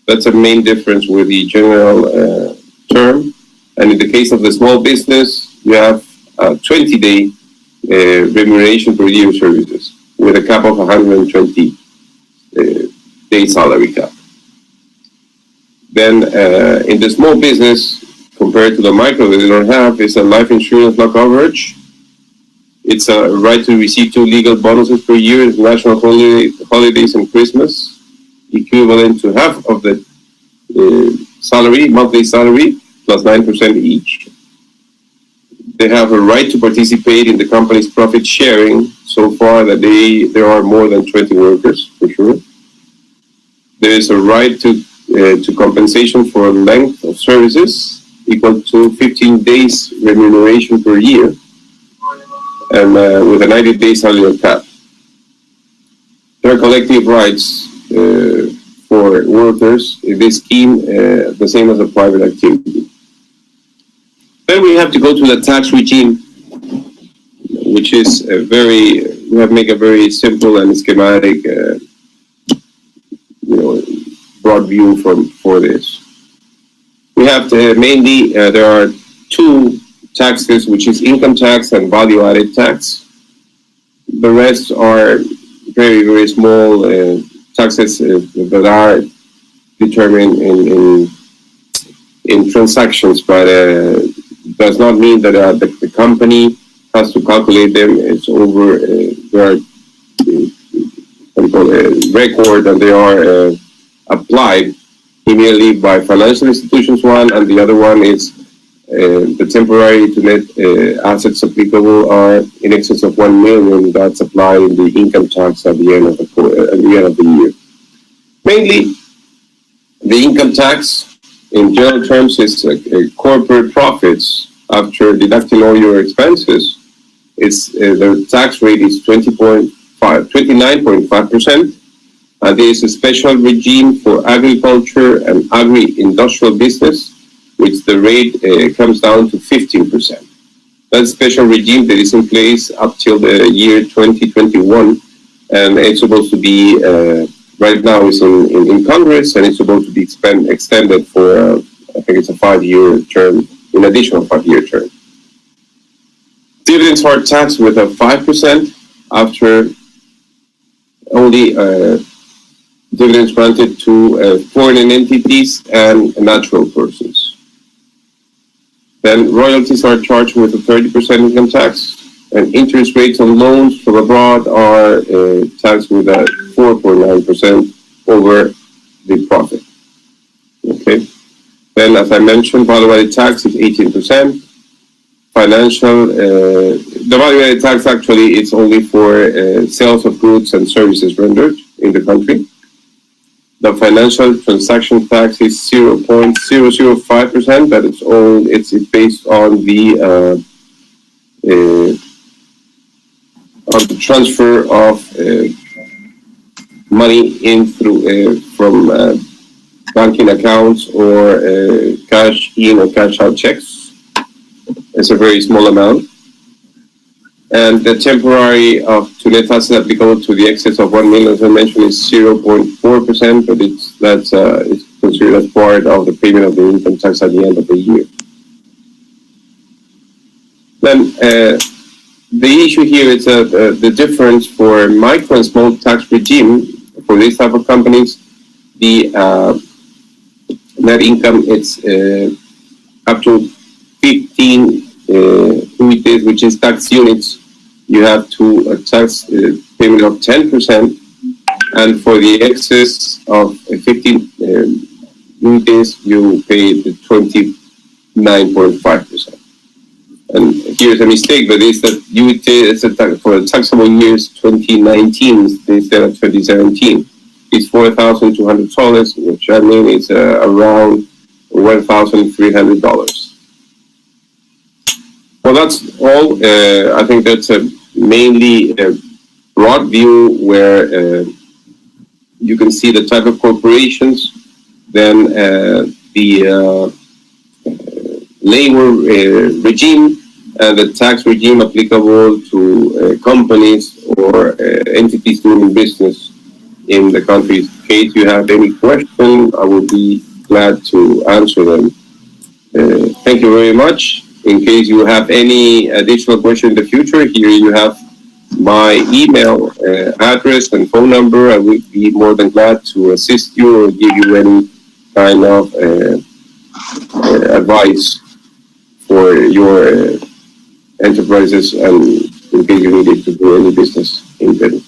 That's a main difference with the general term. And in the case of the small business, you have a 20-day remuneration per year of services with a cap of 120 day salary cap. Then in the small business, compared to the micro that they don't have, is a life insurance law coverage. It's a right to receive 2 legal bonuses per year, national holidays and Christmas, equivalent to half of the salary, monthly salary, plus 9% each. They have a right to participate in the company's profit sharing, so far that there are more than 20 workers, for sure. There is a right to compensation for length of services, equal to 15 days remuneration per year, and with a 90-day salary cap. There are collective rights for workers in this scheme, the same as a private activity. Then we have to go to the tax regime, which is we have make a very simple and schematic, broad view for this. We have mainly there are 2 taxes, which is income tax and value-added tax. The rest are very, very small taxes that are determined in transactions by does not mean that the company has to calculate them. It's over. There are record, and they are applied immediately by financial institutions. One, and the other one is the temporary to net assets applicable are in excess of 1 million. That's applied in the income tax at the end of the year. Mainly, the income tax, in general terms, is corporate profits after deducting all your expenses. The tax rate is 29.5%, and there is a special regime for agriculture and agri-industrial business, which the rate comes down to 15%. That special regime that is in place up till the year 2021, and it's supposed to be right now is in Congress, and it's supposed to be extended for I think it's a 5-year term, an additional 5-year term. Dividends are taxed with a 5% after only dividends granted to foreign entities and natural persons. Then royalties are charged with a 30% income tax, and interest rates on loans from abroad are taxed with a 4.9% over the profit. Okay. Then, as I mentioned, value-added tax is 18%. The value-added tax actually is only for sales of goods and services rendered in the country. The financial transaction tax is 0.005%, but it's based on the transfer of money in through from banking accounts or cash in or cash out checks. It's a very small amount. And the temporary to net assets applicable to the excess of 1 million, as I mentioned, is 0.4%, but it's considered as part of the payment of the income tax at the end of the year. Then the issue here is the difference for micro and small tax regime for this type of companies. The net income it's up to 15 unities, which is tax units. You have to tax payment of 10%, and for the excess of 15 unities, you pay the 29.5%. And here's a mistake, but it's that for the taxable years 2019 instead of 2017. It's $4,200, which I mean is around $1,300. Well, that's all. I think that's mainly a broad view where you can see the type of corporations, then the labor regime, and the tax regime applicable to companies or entities doing business in the country. In case you have any question, I will be glad to answer them. Thank you very much. In case you have any additional question in the future, here you have my email address and phone number. I would be more than glad to assist you or give you any kind of advice for your enterprises and in case you needed to do any business in Peru.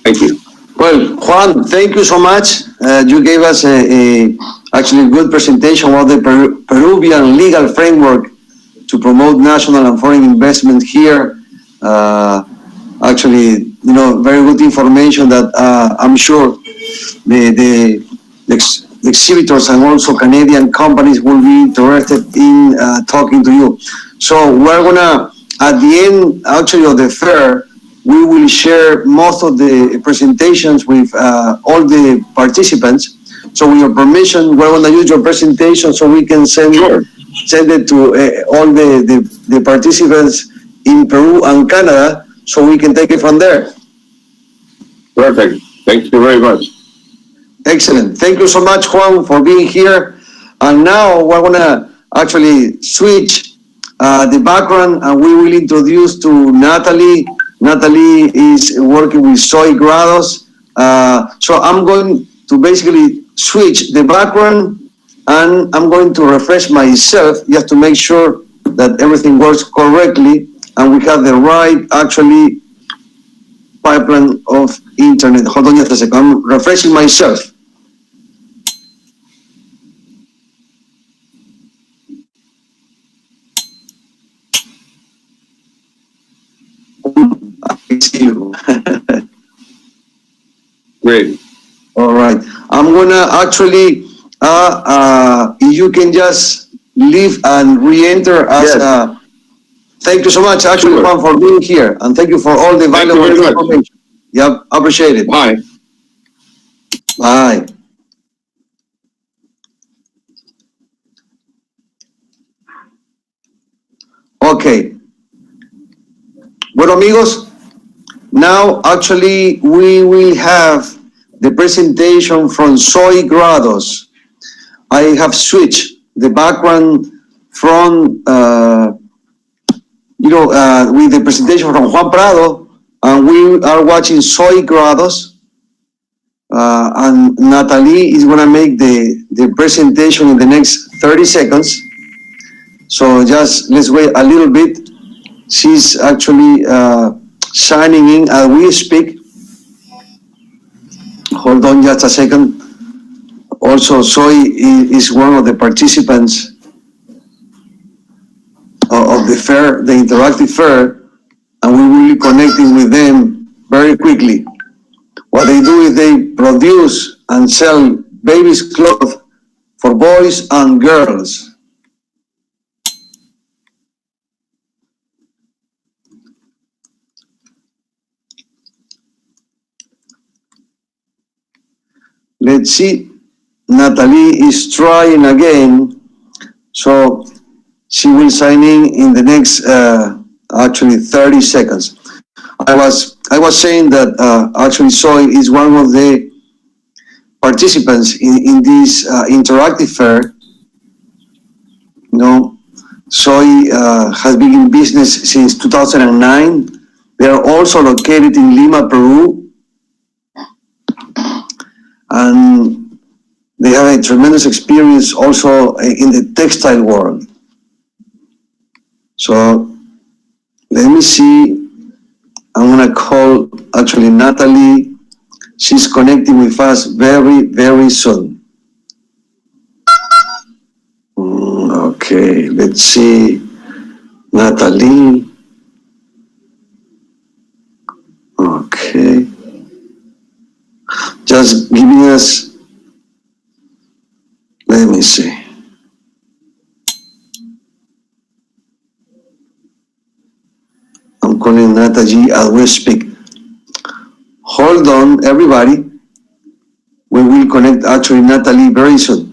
Thank you. Well, Juan, thank you so much. You gave us actually a good presentation of the Peruvian legal framework to promote national and foreign investment here. Actually, very good information that I'm sure the exhibitors and also Canadian companies will be interested in talking to you. So we're gonna, at the end actually of the fair, we will share most of the presentations with all the participants. So with your permission, we're gonna use your presentation so we can send it to all the participants in Peru and Canada, so we can take it from there. Perfect. Thank you very much. Excellent. Thank you so much, Juan, for being here. And now we're gonna actually switch the background, and we will introduce to Natalie. Natalie is working with Soy Grados. So I'm going to basically switch the background, and I'm going to refresh myself just to make sure that everything works correctly and we have the right, actually, pipeline of internet. Hold on just a second. I'm refreshing myself. I see you. Great. All right. I'm gonna actually, if you can just leave and re-enter as. Yes. Thank you so much, actually, Sure. Juan, for being here, and thank you for all the Thank you valuable very much. information. Yep, appreciate it. Bye. Bye. Okay. Bueno, amigos, now actually we will have the presentation from Soy Grados. I have switched the background from, with the presentation from Juan Prado, and we are watching Soy Grados. And Natalie is going to make the presentation in the next 30 seconds. So just let's wait a little bit. She's actually signing in as we speak. Hold on just a second. Also, Soy is one of the participants of the fair, the interactive fair, and we will be connecting with them very quickly. What they do is they produce and sell babies' clothes for boys and girls. Let's see. Natalie is trying again, so she will sign in the next actually 30 seconds. I was saying that actually Soy is one of the participants in this interactive fair. You know, Soy has been in business since 2009. They are also located in Lima, Peru, and they have a tremendous experience also in the textile world. So let me see. I'm gonna call actually Natalie. She's connecting with us very, very soon. Okay, let's see. Natalie. Okay. Just giving us, let me see. I'm calling Natalie as we speak. Hold on, everybody. We will connect actually Natalie very soon.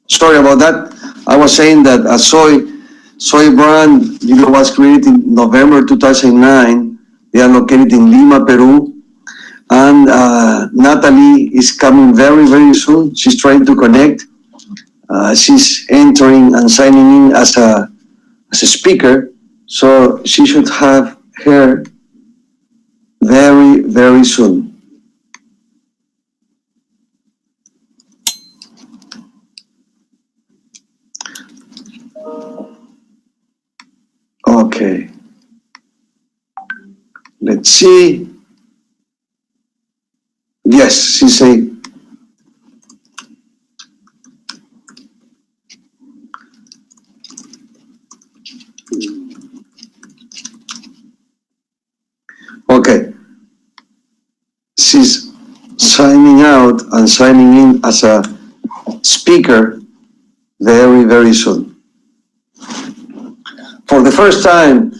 Sorry about that. I was saying that a soy brand, was created in November 2009. They are located in Lima, Peru, And Natalie is coming very, very soon. She's trying to connect. She's entering and signing in as a speaker. So she should have her very, very soon. Okay. Let's see. Yes, she say. Okay. She's signing out and signing in as a speaker very, very soon. For the first time,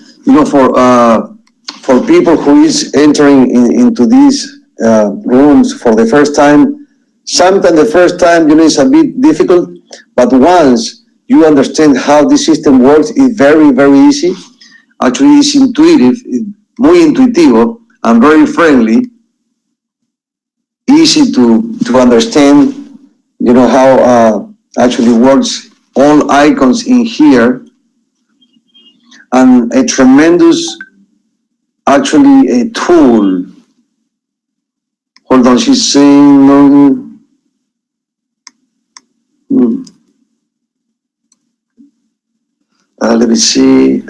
for people who is entering into these rooms for the first time, sometimes the first time, it's a bit difficult, but once you understand how this system works, it's very, very easy. Actually, it's intuitive, muy intuitivo, and very friendly, easy to understand, how actually works, all icons in here, and a tremendous, actually, a tool. Hold on, she's saying, let me see.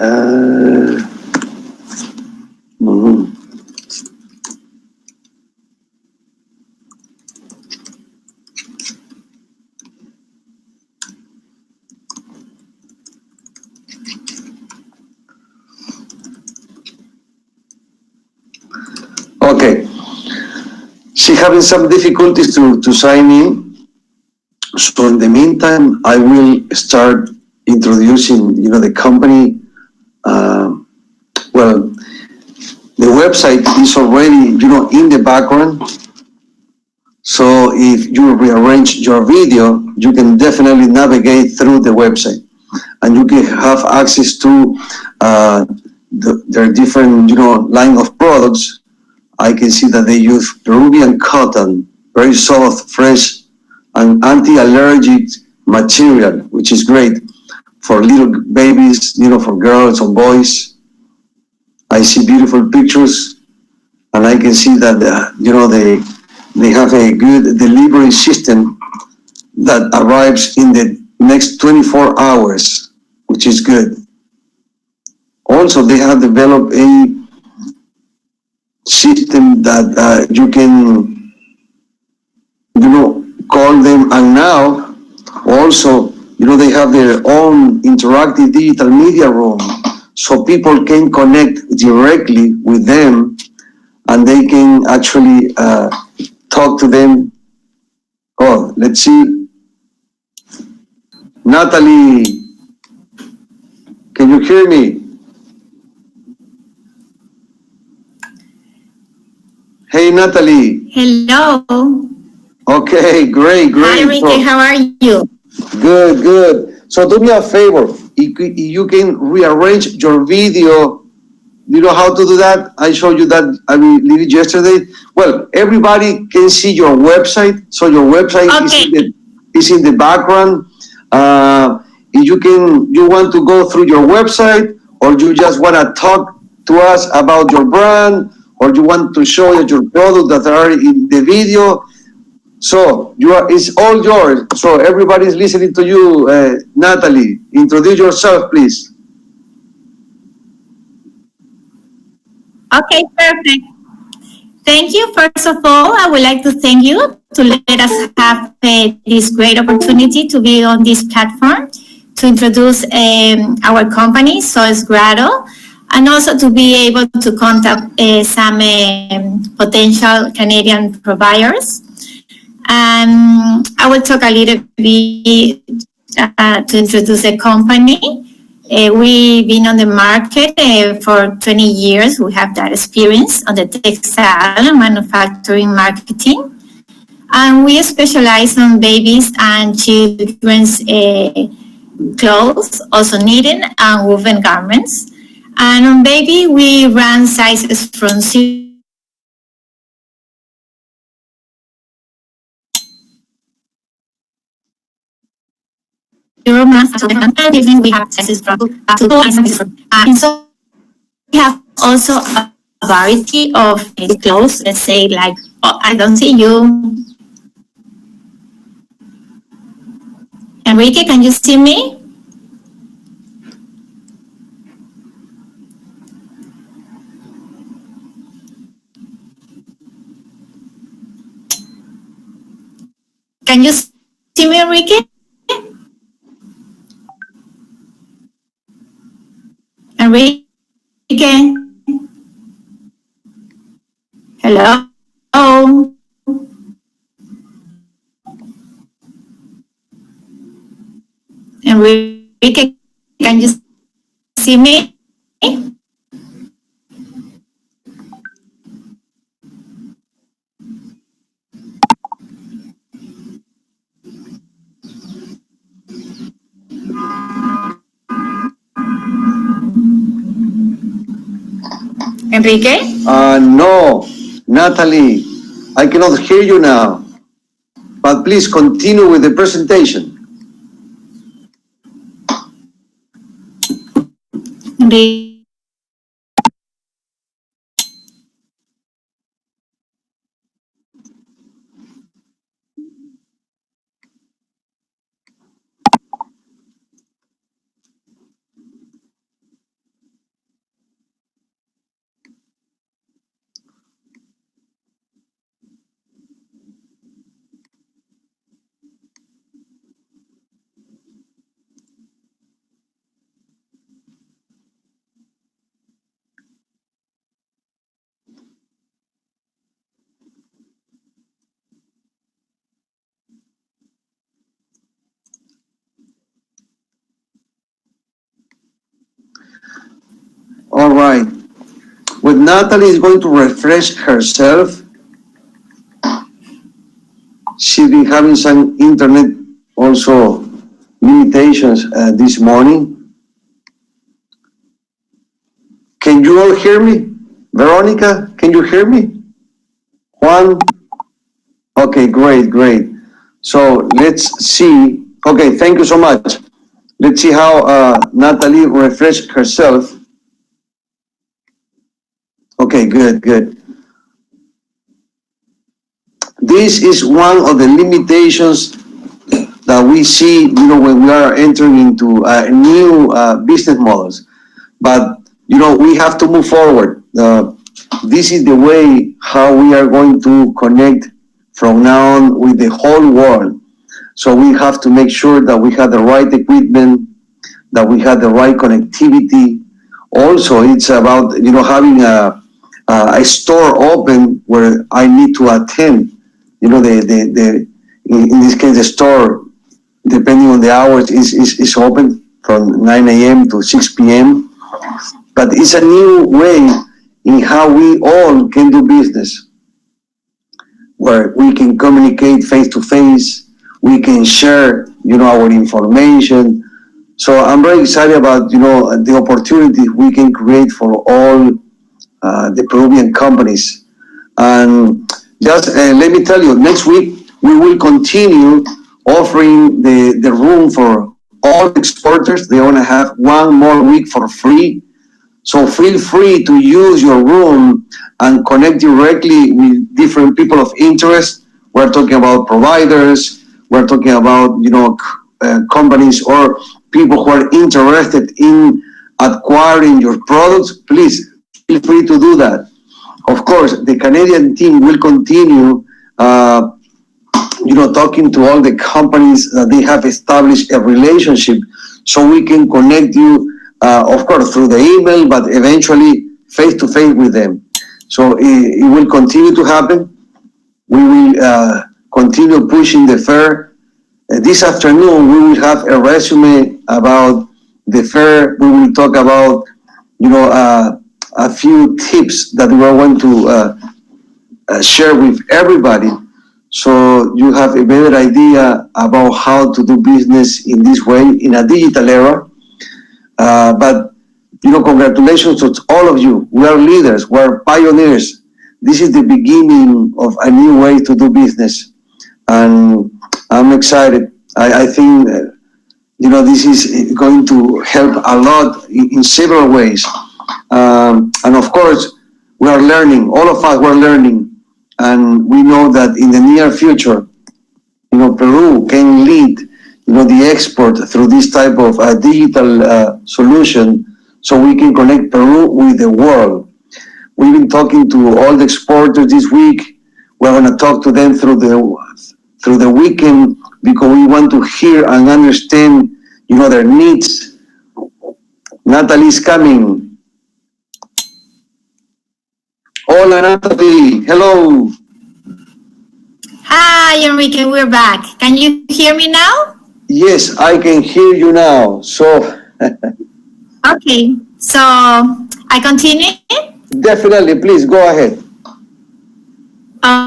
Okay. She having some difficulties to sign in. So in the meantime, I will start introducing, the company. Well, the website is already, in the background. So if you rearrange your video, you can definitely navigate through the website, and you can have access to their different, line of products. I can see that they use Peruvian cotton, very soft, fresh, and anti-allergic material, which is great for little babies, for girls or boys. I see beautiful pictures, and I can see that, they have a good delivery system that arrives in the next 24 hours, which is good. Also, they have developed a system that you can, call them, and now also, they have their own interactive digital media room, so people can connect directly with them, and they can actually talk to them. Oh, let's see. Natalie, can you hear me? Hey, Natalie. Hello. Okay, great. Hi, Enrique. How are you? Good. So do me a favor. If you can rearrange your video, you know how to do that? I showed you that, I did it yesterday. Well, everybody can see your website. So your website is in the background. If you want to go through your website, or you just want to talk to us about your brand, or you want to show your products that are in the video. So it's all yours. So everybody's listening to you, Natalie. Introduce yourself, please. Okay, perfect. Thank you. First of all, I would like to thank you to let us have this great opportunity to be on this platform to introduce our company, Sois Grado, and also to be able to contact some potential Canadian providers. I will talk a little bit to introduce the company. We've been on the market for 20 years. We have that experience on the textile manufacturing marketing. And we specialize on babies and children's clothes, also knitting and woven garments. And on baby, we run sizes from 0 we have access from and so we have also a variety of clothes. Let's say like, oh, I don't see you. Enrique, can you see me? Can you see me, Enrique? Enrique? Hello? Enrique, can you see me? Enrique? No, Natalie, I cannot hear you now. But please continue with the presentation. Enrique? All right. When Natalie is going to refresh herself, she's been having some internet also limitations this morning. Can you all hear me? Veronica, can you hear me? Juan? Okay, great. So let's see. Okay, thank you so much. Let's see how Natalie refreshed herself. Okay, good. This is one of the limitations that we see, when we are entering into new business models. But, we have to move forward. This is the way how we are going to connect from now on with the whole world. So we have to make sure that we have the right equipment, that we have the right connectivity. Also, it's about, having a store open where I need to attend. In this case, the store, depending on the hours, is open from 9 a.m. to 6 p.m. But it's a new way in how we all can do business, where we can communicate face to face, we can share, our information. So I'm very excited about, the opportunity we can create for all the Peruvian companies. And just let me tell you, next week we will continue offering the room for all exporters. They want to have one more week for free. So feel free to use your room and connect directly with different people of interest. We're talking about providers. We're talking about, companies or people who are interested in acquiring your products. Please feel free to do that. Of course, the Canadian team will continue, talking to all the companies that they have established a relationship, so we can connect you, of course, through the email, but eventually face to face with them. So it will continue to happen. We will continue pushing the fair. This afternoon, we will have a resume about the fair. We will talk about, a few tips that we are going to share with everybody, so you have a better idea about how to do business in this way in a digital era. But congratulations to all of you. We are leaders. We are pioneers. This is the beginning of a new way to do business, and I'm excited. I think this is going to help a lot in several ways. And of course, we are learning, all of us were learning, and we know that in the near future, Peru can lead, the export through this type of digital solution, so we can connect Peru with the world. We've been talking to all the exporters this week. We're going to talk to them through the weekend, because we want to hear and understand, their needs. Natalie's coming. Hola, Natalie. Hello. Hi, Enrique, we're back. Can you hear me now? Yes, I can hear you now. So. Okay, so I continue? Definitely, please go ahead.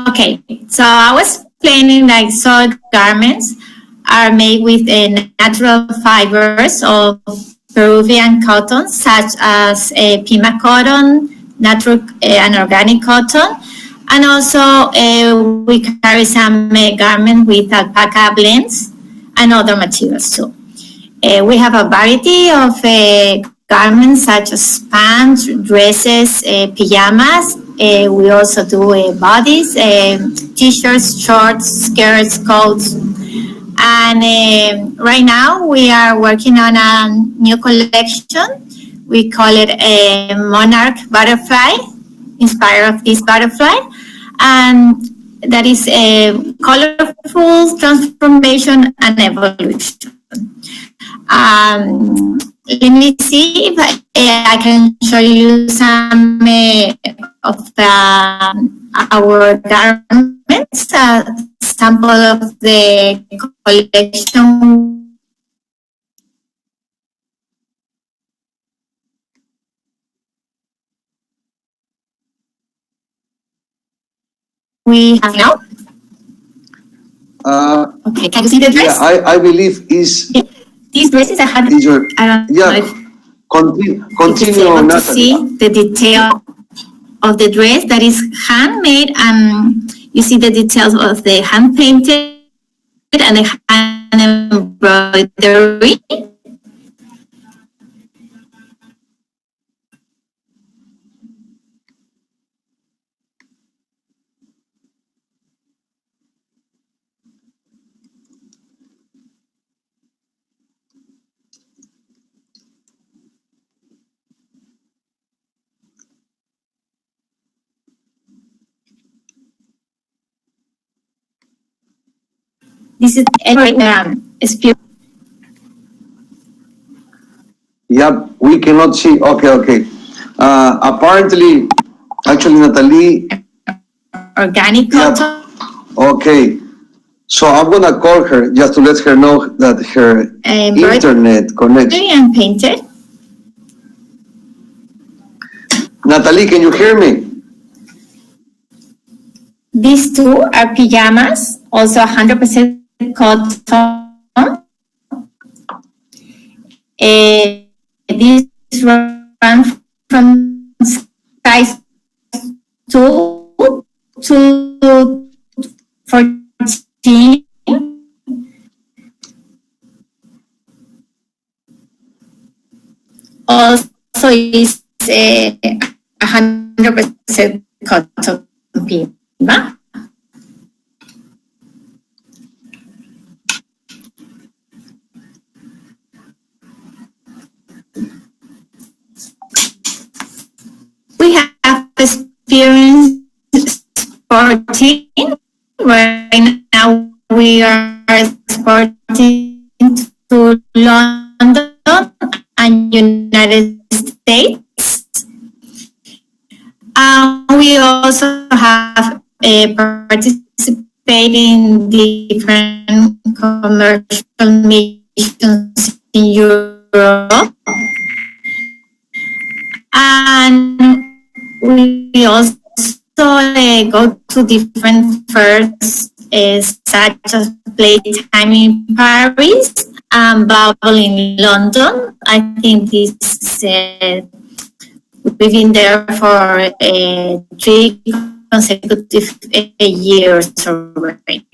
Okay, so I was explaining like soil garments are made with natural fibers of Peruvian cotton, such as Pima cotton, natural and organic cotton, and also we carry some garments with alpaca blends and other materials too. We have a variety of garments such as pants, dresses, pajamas. We also do bodies, t-shirts, shorts, skirts, coats. And right now we are working on a new collection. We call it a monarch butterfly, inspired of this butterfly. And that is a colorful transformation and evolution. Let me see if I can show you some of our garments, sample of the collection we have now. Okay, can you see the dress? Yeah, I believe is. These dresses I had. I don't know if Continue. Able to see the detail of the dress that is handmade, and you see the details of the hand painted and the hand embroidery. This is experience. Yep, we cannot see. Okay. Apparently, actually, Natalie. Organic cotton. Yep. Okay. So I'm gonna call her just to let her know that her internet connection. And painted. Natalie, can you hear me? These two are pajamas, also 100% cotton. These run from size 2 to 14. Also is 100% cotton pima. We have experience exporting. Right now we are exporting to London and United States. We also have participated in different commercial missions in Europe. And we also go to different fairs, such as Playtime in Paris and Bubble in London. I think this we've been there for 3 consecutive years already.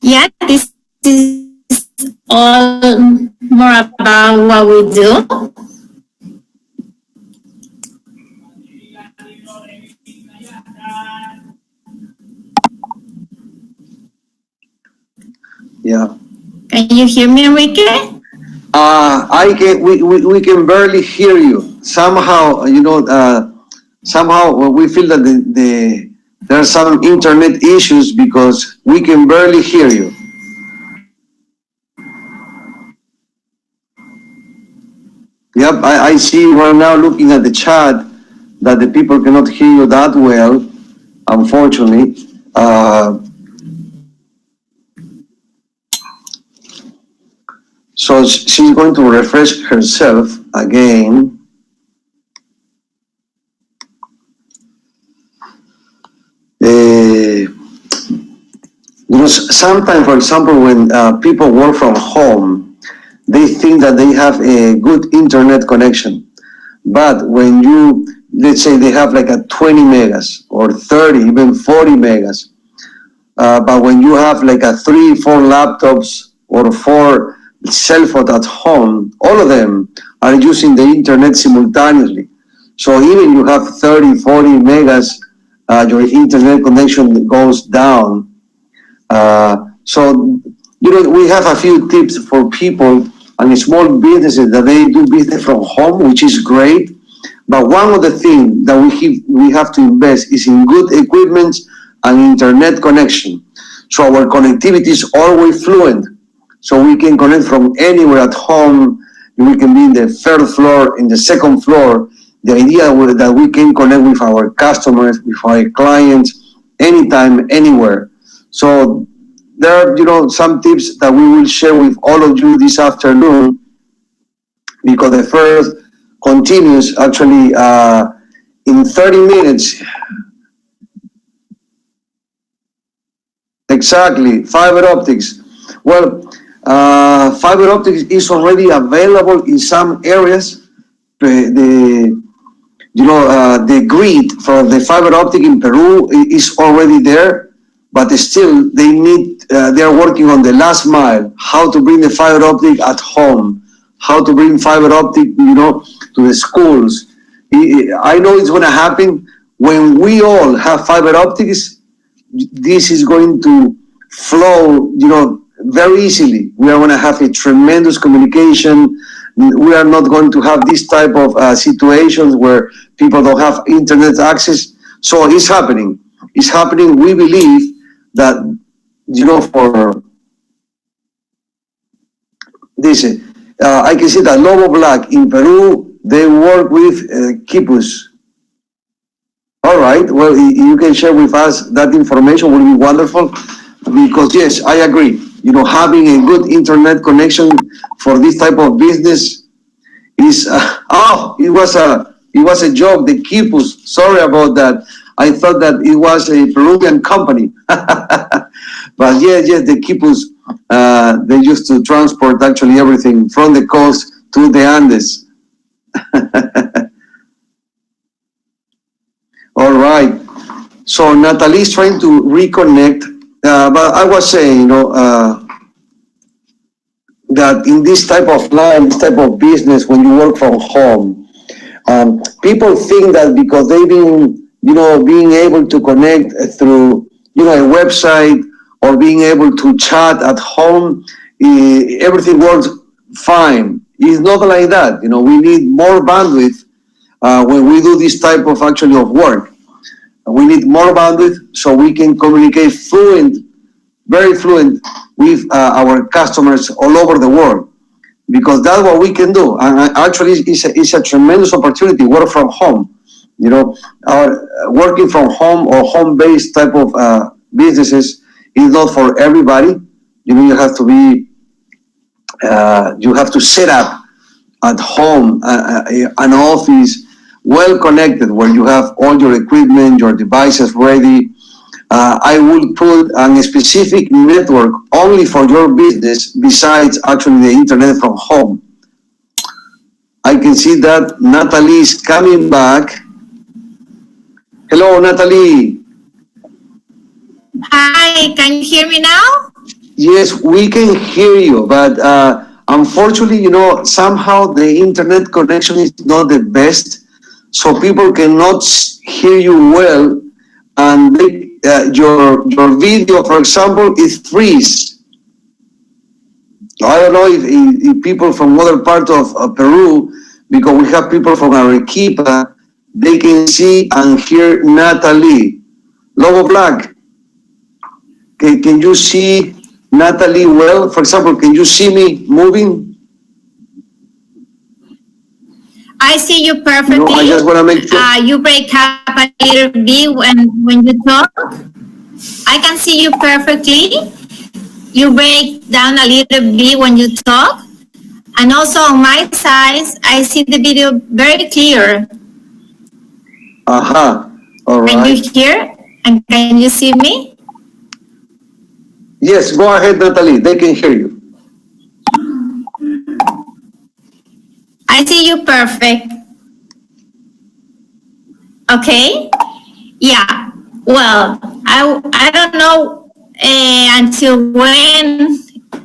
Yeah, this is all more about what we do. Yeah. Can you hear me, Enrique? We can barely hear you. Somehow, somehow we feel that there are some internet issues because we can barely hear you. Yep, I see right now looking at the chat that the people cannot hear you that well, unfortunately. So she's going to refresh herself again. Sometimes, for example, when people work from home, they think that they have a good internet connection. But when you, let's say they have like a 20 megas or 30, even 40 megas, but when you have like a 3, 4 laptops or 4 cell phones at home, all of them are using the internet simultaneously. So even you have 30, 40 megas, your internet connection goes down. So we have a few tips for people and small businesses that they do business from home, which is great. But one of the things that we have to invest is in good equipment and internet connection. So our connectivity is always fluent. So we can connect from anywhere at home. We can be in the third floor, in the second floor. The idea that we can connect with our customers, with our clients, anytime, anywhere. So there are, some tips that we will share with all of you this afternoon, because the first continues actually in 30 minutes. Exactly, fiber optics. Well, fiber optics is already available in some areas. The grid for the fiber optic in Peru is already there, but still they are working on the last mile, how to bring the fiber optic at home, how to bring fiber optic, to the schools. I know it's going to happen when we all have fiber optics. This is going to flow, very easily. We are going to have a tremendous communication. We are not going to have this type of situations where people don't have internet access. So it's happening. It's happening. We believe that, for this, I can see that Lobo Black in Peru, they work with Kipus. All right. Well, you can share with us that information will be wonderful, because yes, I agree. Having a good internet connection for this type of business is it was a joke. The Kipus. Sorry about that. I thought that it was a Peruvian company, but yes, the Kipus. They used to transport actually everything from the coast to the Andes. All right. So Natalie is trying to reconnect, but I was saying, that in this type of line, this type of business, when you work from home, people think that because they've been, being able to connect through, a website or being able to chat at home, everything works fine. It's not like that. We need more bandwidth when we do this type of actually of work. We need more bandwidth so we can communicate very fluent with our customers all over the world, because that's what we can do. And actually, it's a tremendous opportunity. Work from home, working from home or home-based type of businesses is not for everybody. You have to be, you have to set up at home an office well connected where you have all your equipment, your devices ready. I will put a specific network only for your business besides actually the internet from home. I can see that Natalie is coming back. Hello, Natalie. Hi, can you hear me now? Yes, we can hear you, but unfortunately, somehow the internet connection is not the best, so people cannot hear you well, and your video, for example, is freeze. I don't know if people from other parts of Peru, because we have people from Arequipa, they can see and hear Natalie. Lobo Black, can you see Natalie well? For example, can you see me moving? I see you perfectly. I just want to make sure. You break up a little bit when you talk. I can see you perfectly. You break down a little bit when you talk. And also on my side, I see the video very clear. Aha. All right. Can you hear? And can you see me? Yes, go ahead, Natalie. They can hear you. I see you perfect. Okay. Yeah. Well, I don't know until when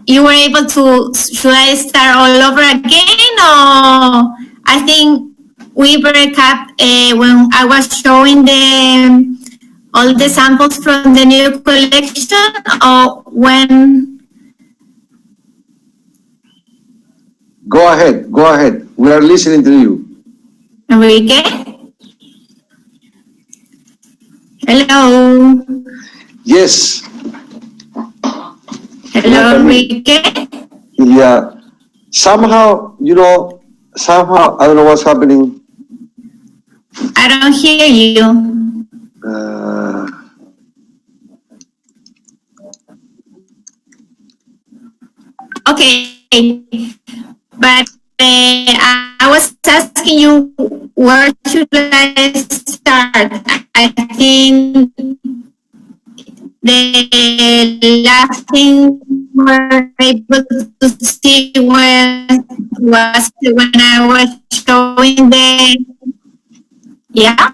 you were able to. Should I start all over again, or I think we break up when I was showing all the samples from the new collection, or when? Go ahead. Go ahead. We are listening to you. Enrique? Hello. Yes. Hello, Enrique. Yeah. Somehow, somehow, I don't know what's happening. I don't hear you. Okay, but I was asking you, where should I start? I think the last thing we're able to see was when I was showing yeah.